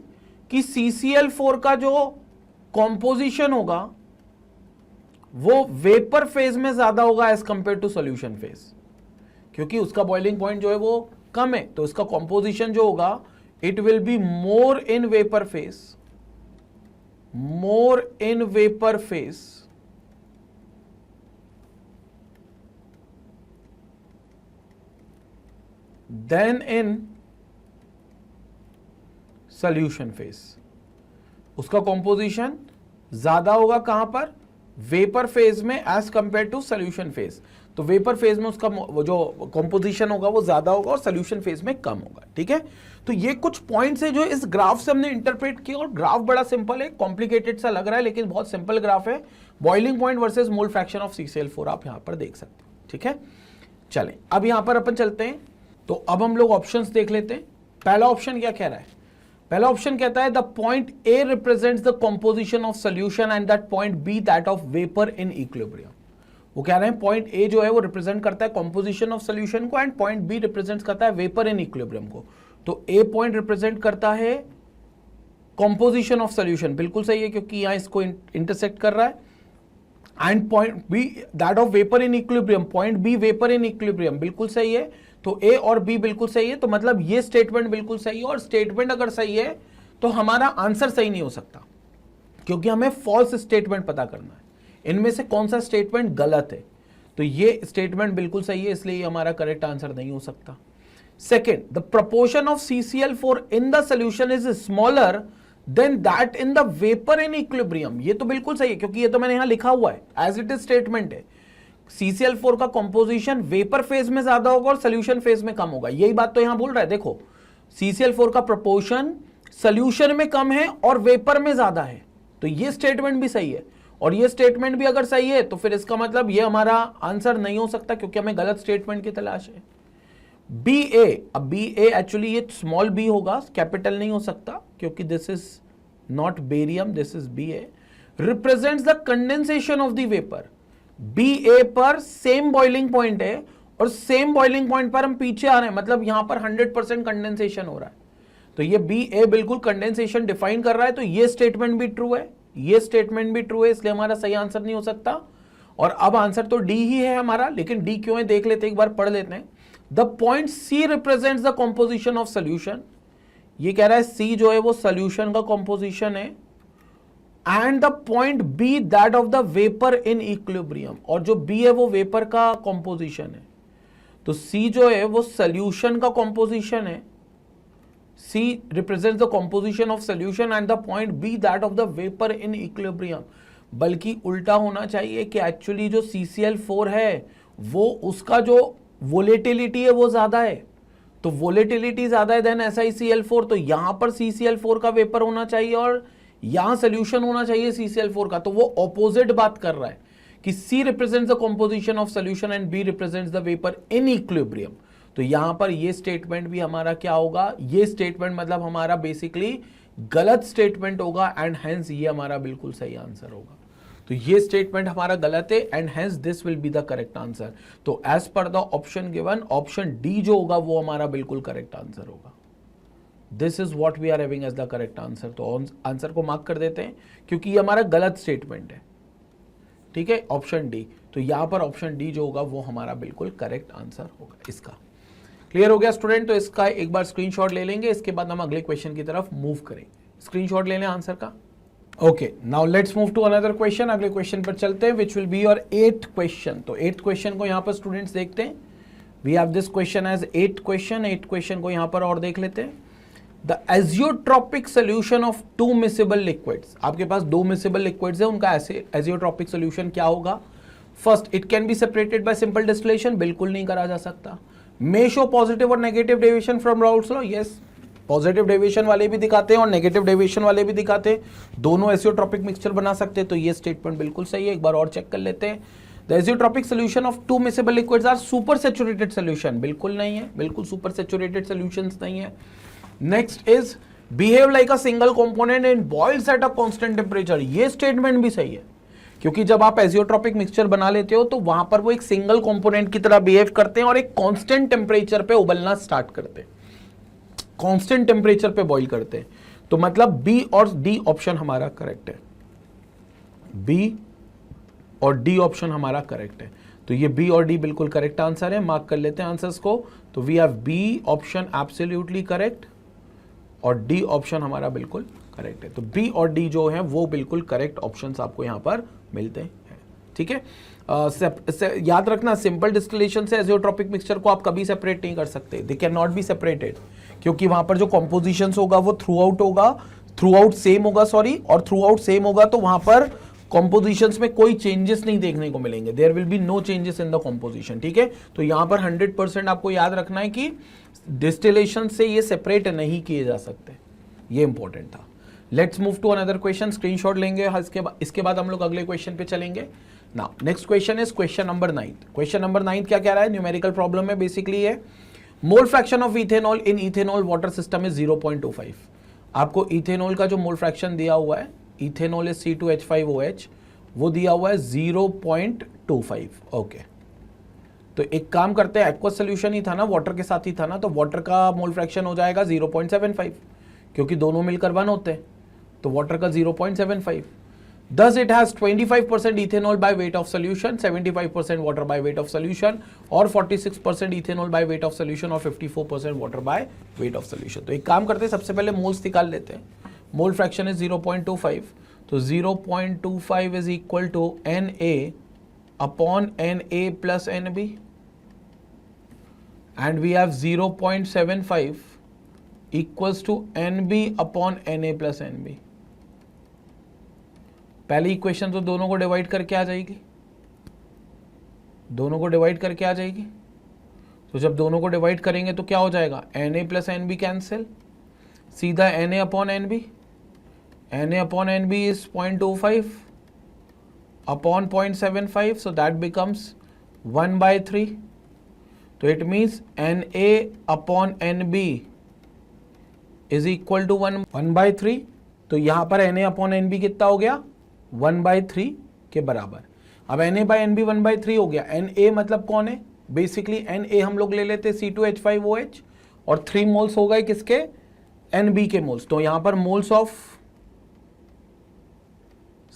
कि CCl4 का जो कॉम्पोजिशन होगा वो वेपर फेज में ज्यादा होगा as compare to solution phase, क्योंकि उसका बॉइलिंग पॉइंट जो है वो कम है, तो इसका कॉम्पोजिशन जो होगा it will be more in vapour phase, more in vapour phase then in solution phase. उसका कॉम्पोजिशन ज्यादा होगा कहां पर? वेपर फेज में as compare to solution phase. तो वेपर फेज में उसका जो कंपोजिशन होगा वो ज्यादा होगा और सॉल्यूशन फेज में कम होगा। ठीक है, तो ये कुछ पॉइंट्स है जो इस ग्राफ से हमने इंटरप्रेट किया, और ग्राफ बड़ा सिंपल है, कॉम्प्लिकेटेड सा लग रहा है लेकिन बहुत सिंपल ग्राफ है। Boiling point versus mole fraction of CCl4 आप यहां पर देख सकते हैं। ठीक है, चलें अब यहां पर अपन चलते हैं। तो अब हम लोग ऑप्शंस देख लेते हैं। पहला ऑप्शन क्या कह रहा है? पहला ऑप्शन कहता है the point A represents the composition of solution and that point B that of vapour in equilibrium. वो कह रहे हैं पॉइंट ए जो है वो रिप्रेजेंट करता है कंपोजिशन ऑफ सॉल्यूशन को, एंड पॉइंट बी रिप्रेजेंट करता है वेपर इन इक्विलिब्रियम को। तो ए पॉइंट रिप्रेजेंट करता है कॉम्पोजिशन ऑफ सोल्यूशन, बिल्कुल सही है क्योंकि यहां इसको इंटरसेक्ट कर रहा है। And point B that of vapour in equilibrium, point B vapour in equilibrium, बिल्कुल सही है। तो ए और बी बिल्कुल सही है, तो मतलब ये स्टेटमेंट बिल्कुल सही है। और स्टेटमेंट अगर सही है तो हमारा आंसर सही नहीं हो सकता, क्योंकि हमें फॉल्स स्टेटमेंट पता करना है, इनमें से कौन सा स्टेटमेंट गलत है। तो ये स्टेटमेंट बिल्कुल सही है, इसलिए हमारा करेक्ट आंसर नहीं हो सकता। Second, the proportion of CCl4 in the solution is smaller than that in the vapour in equilibrium. ये तो बिल्कुल सही है, क्योंकि ये तो मैंने यहां लिखा हुआ है, एज इट इज स्टेटमेंट है। CCl4 का कंपोजिशन वेपर फेज में ज्यादा होगा और सोल्यूशन फेज में कम होगा, यही बात तो यहां बोल रहा है। देखो, CCl4 का प्रोपोर्शन सोल्यूशन में कम है और वेपर में ज्यादा है, तो ये स्टेटमेंट भी सही है। और ये स्टेटमेंट भी अगर सही है तो फिर इसका मतलब ये हमारा आंसर नहीं हो सकता, क्योंकि हमें गलत स्टेटमेंट की तलाश है। बी ए, अब बी ए एक्चुअली ये स्मॉल बी होगा, कैपिटल नहीं हो सकता, क्योंकि this is not barium, this is B A, represents the condensation of the vapour. B A पर सेम बॉइलिंग पॉइंट है और सेम बॉइलिंग पॉइंट पर हम पीछे आ रहे हैं, मतलब यहां पर 100% कंडेंसेशन हो रहा है। तो ये बी ए बिल्कुल कंडेंसेशन डिफाइन कर रहा है, तो ये स्टेटमेंट भी ट्रू है, ये स्टेटमेंट भी ट्रू है, इसलिए हमारा सही आंसर नहीं हो सकता। और अब आंसर तो डी ही है हमारा, लेकिन डी क्यों है देख लेते हैं, एक बार पढ़ लेते हैं। The point C represents the composition of solution, ये कह रहा है सी जो है वो सोल्यूशन का कॉम्पोजिशन है। And the point B that of the vapour in equilibrium, और जो बी है वो वेपर का कॉम्पोजिशन है। तो सी जो है वो सोल्यूशन का कॉम्पोजिशन है, C represents the composition of solution and the point B that of the vapor in equilibrium। बल्कि उल्टा होना चाहिए कि एक्चुअली जो CCl4 है वो उसका जो वोलेटिलिटी है वो ज्यादा है, तो वोलेटिलिटी ज्यादा है देन SiCl4, तो यहां पर CCl4 का वेपर होना चाहिए और यहां सोल्यूशन होना चाहिए CCl4 का। तो वो ऑपोजिट बात कर रहा है कि C represents the composition of solution and B represents the vapor in equilibrium। तो यहां पर ये स्टेटमेंट भी हमारा क्या होगा, ये स्टेटमेंट मतलब हमारा बेसिकली गलत स्टेटमेंट होगा, एंड हेंस ये हमारा बिल्कुल सही आंसर होगा। तो ये स्टेटमेंट हमारा गलत है, and hence this will be the correct answer. तो as per the option given, option D जो होगा वो हमारा बिल्कुल करेक्ट आंसर होगा। This is what we are having as the correct answer. तो आंसर को मार्क कर देते हैं, क्योंकि ये हमारा गलत स्टेटमेंट है, ठीक है, ऑप्शन डी। तो यहां पर ऑप्शन डी जो होगा वो हमारा बिल्कुल करेक्ट आंसर होगा इसका। क्लियर हो गया स्टूडेंट? तो इसका एक बार स्क्रीनशॉट ले लेंगे, इसके बाद हम अगले क्वेश्चन की तरफ मूव करेंगे। स्क्रीनशॉट ले लें आंसर का। Okay, now let's move to another question. अगले क्वेश्चन पर चलते हैं, which will be your 8th question. तो 8th क्वेश्चन को यहाँ पर स्टूडेंट्स देखते हैं। We have this question as 8th question. 8th question को यहाँ पर और देख लेते हैं। The azeotropic solution of 2 miscible liquids. आपके पास 2 मिसेबल लिक्विड्स है, उनका एजियोट्रॉपिक सोल्यूशन क्या होगा? First, it can be separated by simple distillation, बिल्कुल नहीं करा जा सकता। मे शो पॉजिटिव और negative deviation from Raoult's law, yes, positive deviation वाले भी दिखाते हैं और नेगेटिव डेविएशन वाले भी दिखाते हैं, दोनों एजियोट्रॉपिक मिक्सचर बना सकते हैं। तो ये स्टेटमेंट बिल्कुल सही है, एक बार और चेक कर लेते हैं। The azeotropic solution of 2 miscible liquids are super saturated solution, बिल्कुल नहीं है, बिल्कुल सुपर सैचुरेटेड सोल्यूशंस नहीं है। Next is behave like a single component in boils at a constant temperature, ये स्टेटमेंट भी सही है, क्योंकि जब आप एजियोट्रॉपिक मिक्सचर बना लेते हो तो वहां पर वो एक सिंगल कंपोनेंट की तरह बिहेव करते हैं और एक कांस्टेंट टेम्परेचर पे उबलना स्टार्ट करते हैं, कांस्टेंट टेम्परेचर पे बॉईल करते हैं। तो मतलब बी और डी ऑप्शन हमारा करेक्ट है, बी और डी ऑप्शन हमारा करेक्ट है। तो ये बी और डी बिल्कुल करेक्ट आंसर है, मार्क कर लेते हैं आंसर्स को। तो we have B option absolutely correct और डी ऑप्शन हमारा बिल्कुल करेक्ट है। तो बी और डी जो है वो बिल्कुल करेक्ट ऑप्शंस आपको यहां पर मिलते हैं, ठीक है। याद रखना, सिंपल डिस्टिलेशन से एजियोट्रॉपिक मिक्सचर को आप कभी सेपरेट नहीं कर सकते, they can not be separated, क्योंकि वहां पर जो कॉम्पोजिशंस होगा वो थ्रू आउट सेम होगा, और थ्रू आउट सेम होगा तो वहां पर कॉम्पोजिशंस में कोई चेंजेस नहीं देखने को मिलेंगे, there will be no changes in the composition, ठीक है। तो यहां पर 100% आपको याद रखना है कि डिस्टिलेशन से ये सेपरेट नहीं किए जा सकते, ये इंपॉर्टेंट था। Let's move to another question, screenshot लेंगे, इसके बाद हम लोग अगले क्वेश्चन पे चलेंगे। Now next question is question number 9। Question number 9 क्या कह रहा है? न्यूमेरिकल प्रॉब्लम में बेसिकली है mole fraction of ethanol in ethanol water system is 0.25। आपको इथेनॉल का जो मोल फ्रैक्शन दिया हुआ है, इथेनॉल इज C2H5OH, वो दिया हुआ है 0.25। ओके, तो एक काम करते हैं, एक्वस सोल्यूशन ही था ना, वाटर के साथ ही था ना, तो वाटर का मोल फ्रैक्शन हो जाएगा 0.75, क्योंकि दोनों मिलकर 1 होते हैं, तो वाटर का 0.75. Thus it has 25% ethanol by weight of solution, 75% water by weight of solution, और 46% ethanol by weight of solution और 54% water by weight of solution. तो एक काम करते हैं, सबसे पहले मोल्स निकाल लेते हैं. मोल फ्रैक्शन इज 0.25, तो 0.25 is equal to Na upon Na plus Nb, and we have 0.75 equals to Nb upon Na plus Nb. पहली इक्वेशन तो दोनों को डिवाइड करके आ जाएगी, दोनों को डिवाइड करके आ जाएगी. तो जब दोनों को डिवाइड करेंगे तो क्या हो जाएगा, Na प्लस Nb कैंसिल, सीधा Na upon Nb, Na upon Nb is 0.25 upon 0.75, so that becomes 1/3. तो it means Na upon Nb is equal to 1/3. तो यहां पर Na अपॉन Nb कितना हो गया, 1/3 के बराबर. अब Na बाई Nb 1/3 हो गया. Na मतलब कौन है, बेसिकली Na हम लोग ले लेते C2H5OH, और 3 मोल्स हो गए किसके, Nb के मोल्स. तो यहां पर मोल्स ऑफ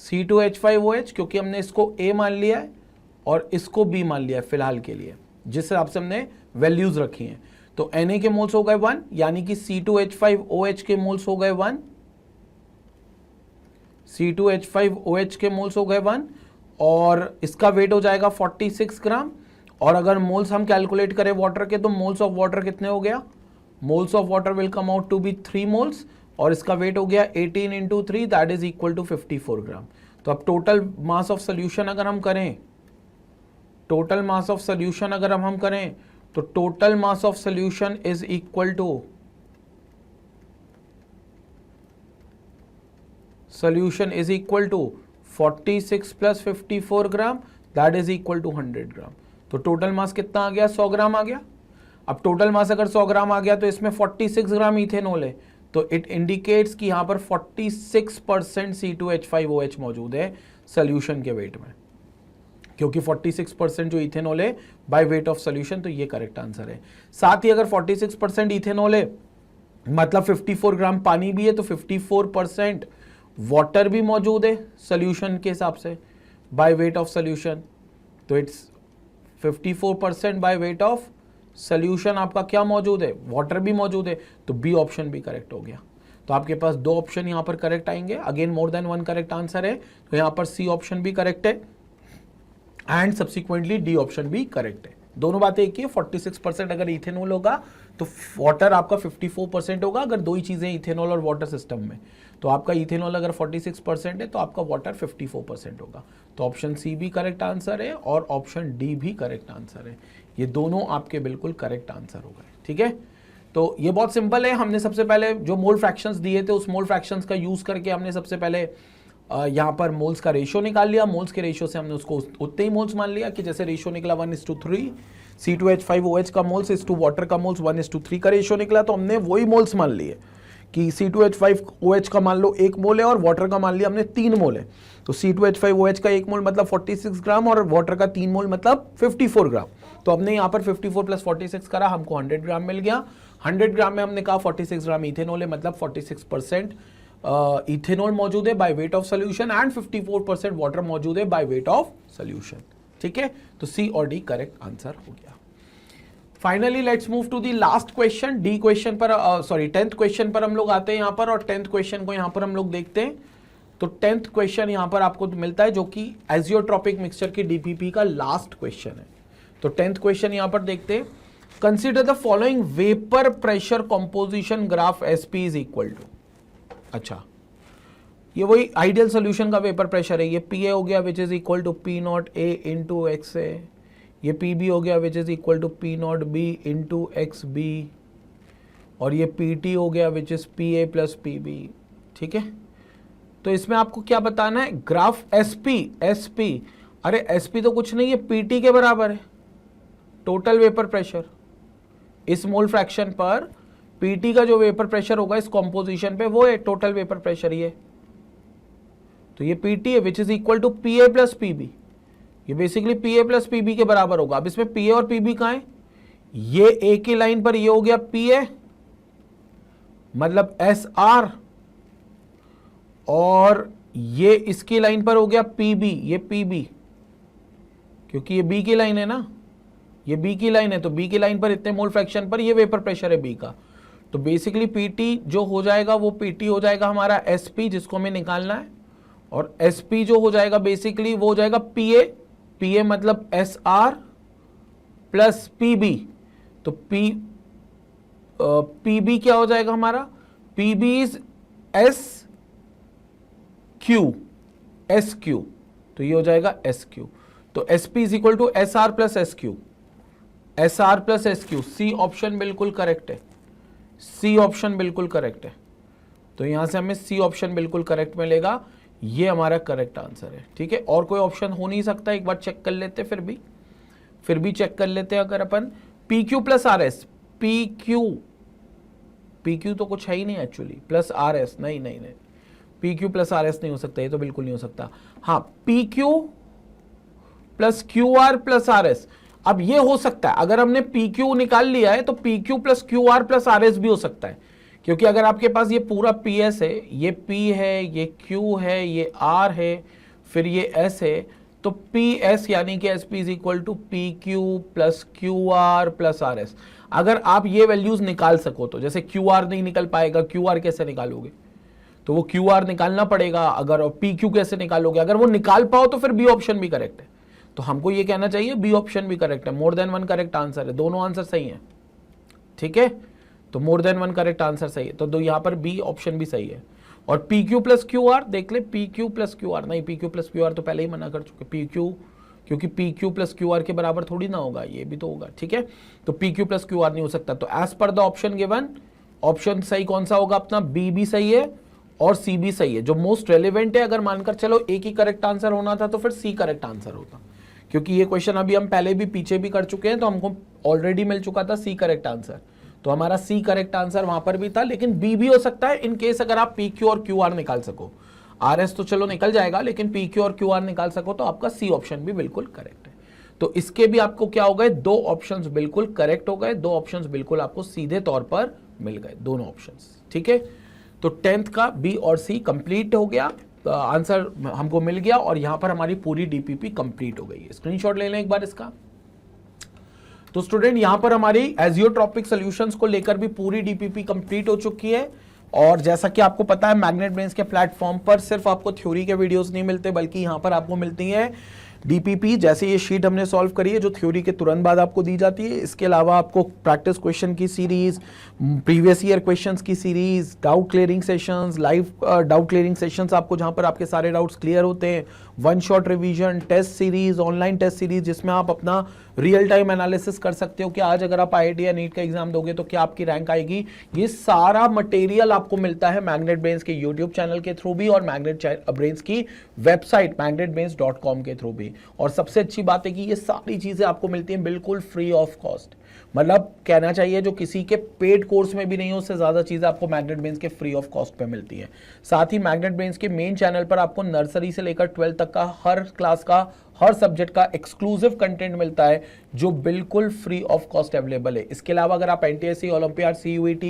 C2H5OH, क्योंकि हमने इसको A मान लिया है और इसको B मान लिया है फिलहाल के लिए, जिस हिसाब से हमने वैल्यूज रखी हैं. तो Na के मोल्स हो गए 1, यानी कि C2H5OH के मोल्स हो गए 1, C2H5OH के मोल्स हो गए 1, और इसका वेट हो जाएगा 46 ग्राम. और अगर मोल्स हम कैलकुलेट करें वाटर के, तो मोल्स ऑफ वाटर कितने हो गया, moles of water will come out to be 3 moles, और इसका वेट हो गया 18 into 3, that is equal to 54 gram. तो अब टोटल मास ऑफ सोल्यूशन अगर हम करें, टोटल मास ऑफ सोल्यूशन अगर हम करें, तो total mass of solution is equal to, solution is equal to 46 plus 54 gram, that is equal to 100 gram. तो टोटल मास कितना आ गया, 100 ग्राम आ गया. अब टोटल मास अगर 100 ग्राम आ गया, तो इसमें 46 ग्राम इथेनॉल है, तो इट इंडिकेट्स कि यहां पर 46% C2H5OH मौजूद है सोल्यूशन के वेट में, क्योंकि 46% जो इथेनॉल है बाय वेट ऑफ सोल्यूशन, तो ये करेक्ट आंसर है. साथ ही अगर 46% इथेनॉल है, मतलब 54 ग्राम पानी भी है, तो 54% वाटर भी मौजूद है सोल्यूशन के हिसाब से बाय वेट ऑफ सोल्यूशन. तो it's 54% by weight of solution आपका क्या मौजूद है, वाटर भी मौजूद है, तो बी ऑप्शन भी करेक्ट हो गया. तो आपके पास 2 ऑप्शन यहां पर करेक्ट आएंगे. Again more than 1 correct answer है, तो यहां पर सी ऑप्शन भी करेक्ट है एंड सब्सिक्वेंटली डी ऑप्शन भी करेक्ट है. दोनों बातें एक ही है. 46% अगर इथेनॉल होगा तो वाटर आपका 54% होगा, अगर दो ही चीजें इथेनॉल और वाटर सिस्टम में. तो आपका इथेनॉल अगर 46% है, तो आपका वाटर 54% होगा. तो ऑप्शन सी भी करेक्ट आंसर है और ऑप्शन डी भी करेक्ट आंसर है. ये दोनों आपके बिल्कुल करेक्ट आंसर हो गए. ठीक है, तो ये बहुत सिंपल है. हमने सबसे पहले जो मोल फ्रैक्शंस दिए थे, उस मोल फ्रैक्शंस का यूज करके हमने सबसे पहले यहाँ पर मोल्स का रेशियो निकाल लिया. मोल्स के रेशियो से हमने उसको उतने ही मोल्स मान लिया कि जैसे रेशियो निकला 1:3, C2H5OH का मोल्स इस टू वाटर का मोल्स 1:3 का रेशियो निकला, तो हमने वही मोल्स मान लिए कि C2H5OH का मान लो 1 मोल है और वाटर का मान लिया हमने 3 मोल है. तो C2H5OH का 1 मोल मतलब 46 ग्राम और वाटर का 3 मोल मतलब 54 ग्राम. तो हमने यहाँ पर 54 प्लस 46 करा, हमको 100 ग्राम मिल गया. 100 ग्राम में हमने कहा 46 ग्राम इथेनॉल है, मतलब 46% इथेनॉल मौजूद है by weight of solution and 54% water मौजूद है बाय वेट ऑफ सोल्यूशन. ठीक है, तो सी और डी करेक्ट आंसर हो गया. Finally let's move to the last question. The question पर 10th क्वेश्चन पर हम लोग आते हैं यहाँ पर, और 10th क्वेश्चन को यहाँ पर हम लोग देखते हैं. तो 10th क्वेश्चन यहाँ पर आपको मिलता है, जो कि एजियोट्रॉपिक मिक्सचर की डीपीपी का लास्ट क्वेश्चन है. तो 10th क्वेश्चन यहाँ पर देखते हैं. Consider the following vapour pressure composition graph SP is equal to. अच्छा, ये वही आइडियल सोल्यूशन का वेपर प्रेशर है. ये पी ए हो गया which is equal to P not A into X A, ये पी बी हो गया which is equal to P not B into X B, और ये पी टी हो गया which is P A plus P B. ठीक है, तो इसमें आपको क्या बताना है, ग्राफ एस पी. अरे एस पी तो कुछ नहीं है, पी टी के बराबर है टोटल वेपर प्रेशर. इस मोल फ्रैक्शन पर पीटी का जो वेपर प्रेशर होगा इस कॉम्पोजिशन पे, वो है टोटल वेपर प्रेशर. ये तो ये पीटी है which is equal to P A plus P B. ये basically P A plus P B के बराबर होगा। अब इसमें पी ए और पी बी कहाँ है, ये ए की लाइन पर ये हो गया पी ए मतलब एस आर, और ये इसकी लाइन पर हो गया पी बी, ये पी बी, क्योंकि ये बी की लाइन है ना, ये बी की लाइन है, तो बी की लाइन पर इतने मोल फ्रैक्शन पर ये वेपर प्रेशर है बी का। तो बेसिकली पीटी जो हो जाएगा वो पीटी हो जाएगा हमारा एसपी, जिसको हमें निकालना है, और एसपी जो हो जाएगा बेसिकली वो हो जाएगा पीए, पीए मतलब एस आर प्लस पीबी। तो पीबी क्या हो जाएगा हमारा, PB is S Q, S Q, तो ये हो जाएगा एस क्यू। तो S P is equal to S R plus S Q, S R plus S Q. C option बिल्कुल करेक्ट है, सी ऑप्शन बिल्कुल करेक्ट है। तो यहां से हमें सी ऑप्शन बिल्कुल करेक्ट मिलेगा, ये हमारा करेक्ट आंसर है। ठीक है, और कोई ऑप्शन हो नहीं सकता, एक बार चेक कर लेते, फिर भी चेक कर लेते हैं। अगर अपन P Q plus R S, P Q तो कुछ है ही नहीं एक्चुअली, प्लस आर एस, नहीं, P Q plus R S नहीं हो सकता, ये तो बिल्कुल नहीं हो सकता। हाँ, P Q plus Q R plus R S, अब ये हो सकता है। अगर हमने पी क्यू निकाल लिया है तो P Q plus Q R plus R S भी हो सकता है, क्योंकि अगर आपके पास ये पूरा पी एस है, ये पी है, ये क्यू है, ये आर है, फिर ये एस है, तो पी एस यानी कि S P is equal to P Q plus Q R plus R S. अगर आप ये वैल्यूज निकाल सको तो, जैसे क्यू आर नहीं निकल पाएगा, क्यू आर कैसे निकालोगे, तो वो क्यू आर निकालना पड़ेगा। अगर पी क्यू कैसे निकालोगे, अगर वो निकाल पाओ तो फिर बी ऑप्शन भी करेक्ट है। तो हमको ये कहना चाहिए बी ऑप्शन भी करेक्ट है, मोर देन वन करेक्ट आंसर है, दोनों आंसर सही है। ठीक है, तो मोर देन वन करेक्ट आंसर सही है, तो यहां पर बी ऑप्शन भी सही है। और P Q plus Q R देख ले, P Q plus Q R नहीं, P Q plus Q R तो पहले ही मना कर चुके, पी क्यू, क्योंकि P Q plus Q R के बराबर थोड़ी ना होगा, ये भी तो होगा। ठीक है, तो P Q plus Q R नहीं हो सकता। तो as per the option given, option सही कौन सा होगा अपना, बी भी सही है और सी भी सही है। जो मोस्ट रेलिवेंट है, अगर मानकर चलो एक ही करेक्ट आंसर होना था तो फिर सी करेक्ट आंसर होता, क्योंकि ये क्वेश्चन अभी हम पहले भी पीछे भी कर चुके हैं, तो हमको ऑलरेडी मिल चुका था सी करेक्ट आंसर। तो हमारा सी करेक्ट आंसर वहां पर भी था, लेकिन बी भी हो सकता है इन केस अगर आप पी क्यू और क्यू आर निकाल सको। आर एस तो चलो निकल जाएगा, लेकिन पी क्यू और क्यू आर निकाल सको तो आपका सी ऑप्शन भी बिल्कुल करेक्ट है। तो इसके भी आपको क्या हो गए, दो ऑप्शंस बिल्कुल करेक्ट हो गए, दो ऑप्शंस बिल्कुल आपको सीधे तौर पर मिल गए, दोनों ऑप्शंस। ठीक है, तो 10th का बी और सी कंप्लीट हो गया, आंसर हमको मिल गया, और यहां पर हमारी पूरी डीपीपी कंप्लीट हो गई है। स्क्रीनशॉट ले लें एक बार इसका। तो स्टूडेंट यहां पर हमारी एजियोट्रॉपिक सॉल्यूशंस को लेकर भी पूरी डीपीपी कंप्लीट हो चुकी है। और जैसा कि आपको पता है, मैग्नेट ब्रेन्स के प्लेटफॉर्म पर सिर्फ आपको थ्योरी के वीडियोस नहीं मिलते, बल्कि यहां पर आपको मिलती है डीपीपी। जैसे ये शीट हमने सॉल्व करी है, जो थ्योरी के तुरंत बाद आपको दी जाती है। इसके अलावा आपको प्रैक्टिस क्वेश्चन की सीरीज, प्रीवियस ईयर क्वेश्चंस की series, doubt clearing sessions, live doubt clearing sessions आपको जहां पर आपके सारे डाउट्स क्लियर होते हैं, one shot revision, test series, online test series, जिसमें आप अपना रियल टाइम एनालिसिस कर सकते हो कि आज अगर आप IIT या नीट का एग्जाम दोगे तो क्या आपकी रैंक आएगी। ये सारा मटेरियल आपको मिलता है मैग्नेट ब्रेन्स के यूट्यूब चैनल के थ्रू भी, और मैग्नेट ब्रेन्स की वेबसाइट magnetbrains.com के थ्रू भी। और सबसे अच्छी बात है कि ये सारी चीजें आपको मिलती हैं बिल्कुल फ्री ऑफ कॉस्ट, मतलब कहना चाहिए जो किसी के पेड कोर्स में भी नहीं हो, उससे ज्यादा चीजें आपको मैग्नेट ब्रेन्स के फ्री ऑफ कॉस्ट पे मिलती हैं। साथ ही मैग्नेट ब्रेन्स के मेन चैनल पर आपको नर्सरी से लेकर 12th तक का हर क्लास का, हर सब्जेक्ट का एक्सक्लूसिव कंटेंट मिलता है, जो बिल्कुल फ्री ऑफ कॉस्ट अवेलेबल है। इसके अलावा अगर आप NTSC, olympiad, CUET,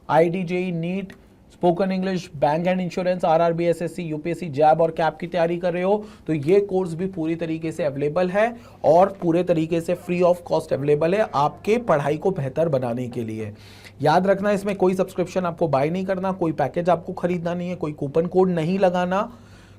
IIT, JEE, NEET, spoken English, bank and insurance, RRB, SSC, UPSC, जैब और कैप की तैयारी कर रहे हो, तो ये कोर्स भी पूरी तरीके से अवेलेबल है और पूरे तरीके से फ्री ऑफ कॉस्ट अवेलेबल है आपके पढ़ाई को बेहतर बनाने के लिए। याद रखना, इसमें कोई सब्सक्रिप्शन आपको बाय नहीं करना, कोई पैकेज आपको खरीदना नहीं है, कोई कूपन कोड नहीं लगाना,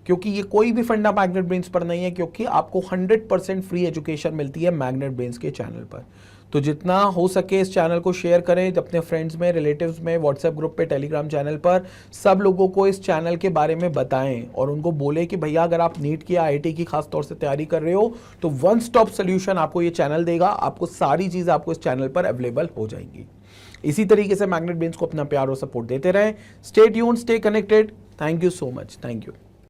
क्योंकि ये कोई भी फंडा मैग्नेट ब्रेन्स पर नहीं है, क्योंकि आपको 100% फ्री एजुकेशन मिलती है मैग्नेट ब्रेन्स के चैनल पर। तो जितना हो सके इस चैनल को शेयर करें अपने फ्रेंड्स में, रिलेटिव्स में, व्हाट्सएप ग्रुप पे, टेलीग्राम चैनल पर, सब लोगों को इस चैनल के बारे में बताएं और उनको बोले कि भैया अगर आप नीट की, IIT की खास तौर से तैयारी कर रहे हो तो वन स्टॉप सोल्यूशन आपको ये चैनल देगा, आपको सारी चीज़ें आपको इस चैनल पर अवेलेबल हो जाएंगी। इसी तरीके से मैग्नेट ब्रेन्स को अपना प्यार और सपोर्ट देते रहें। Stay tuned, stay connected. Thank you so much, thank you.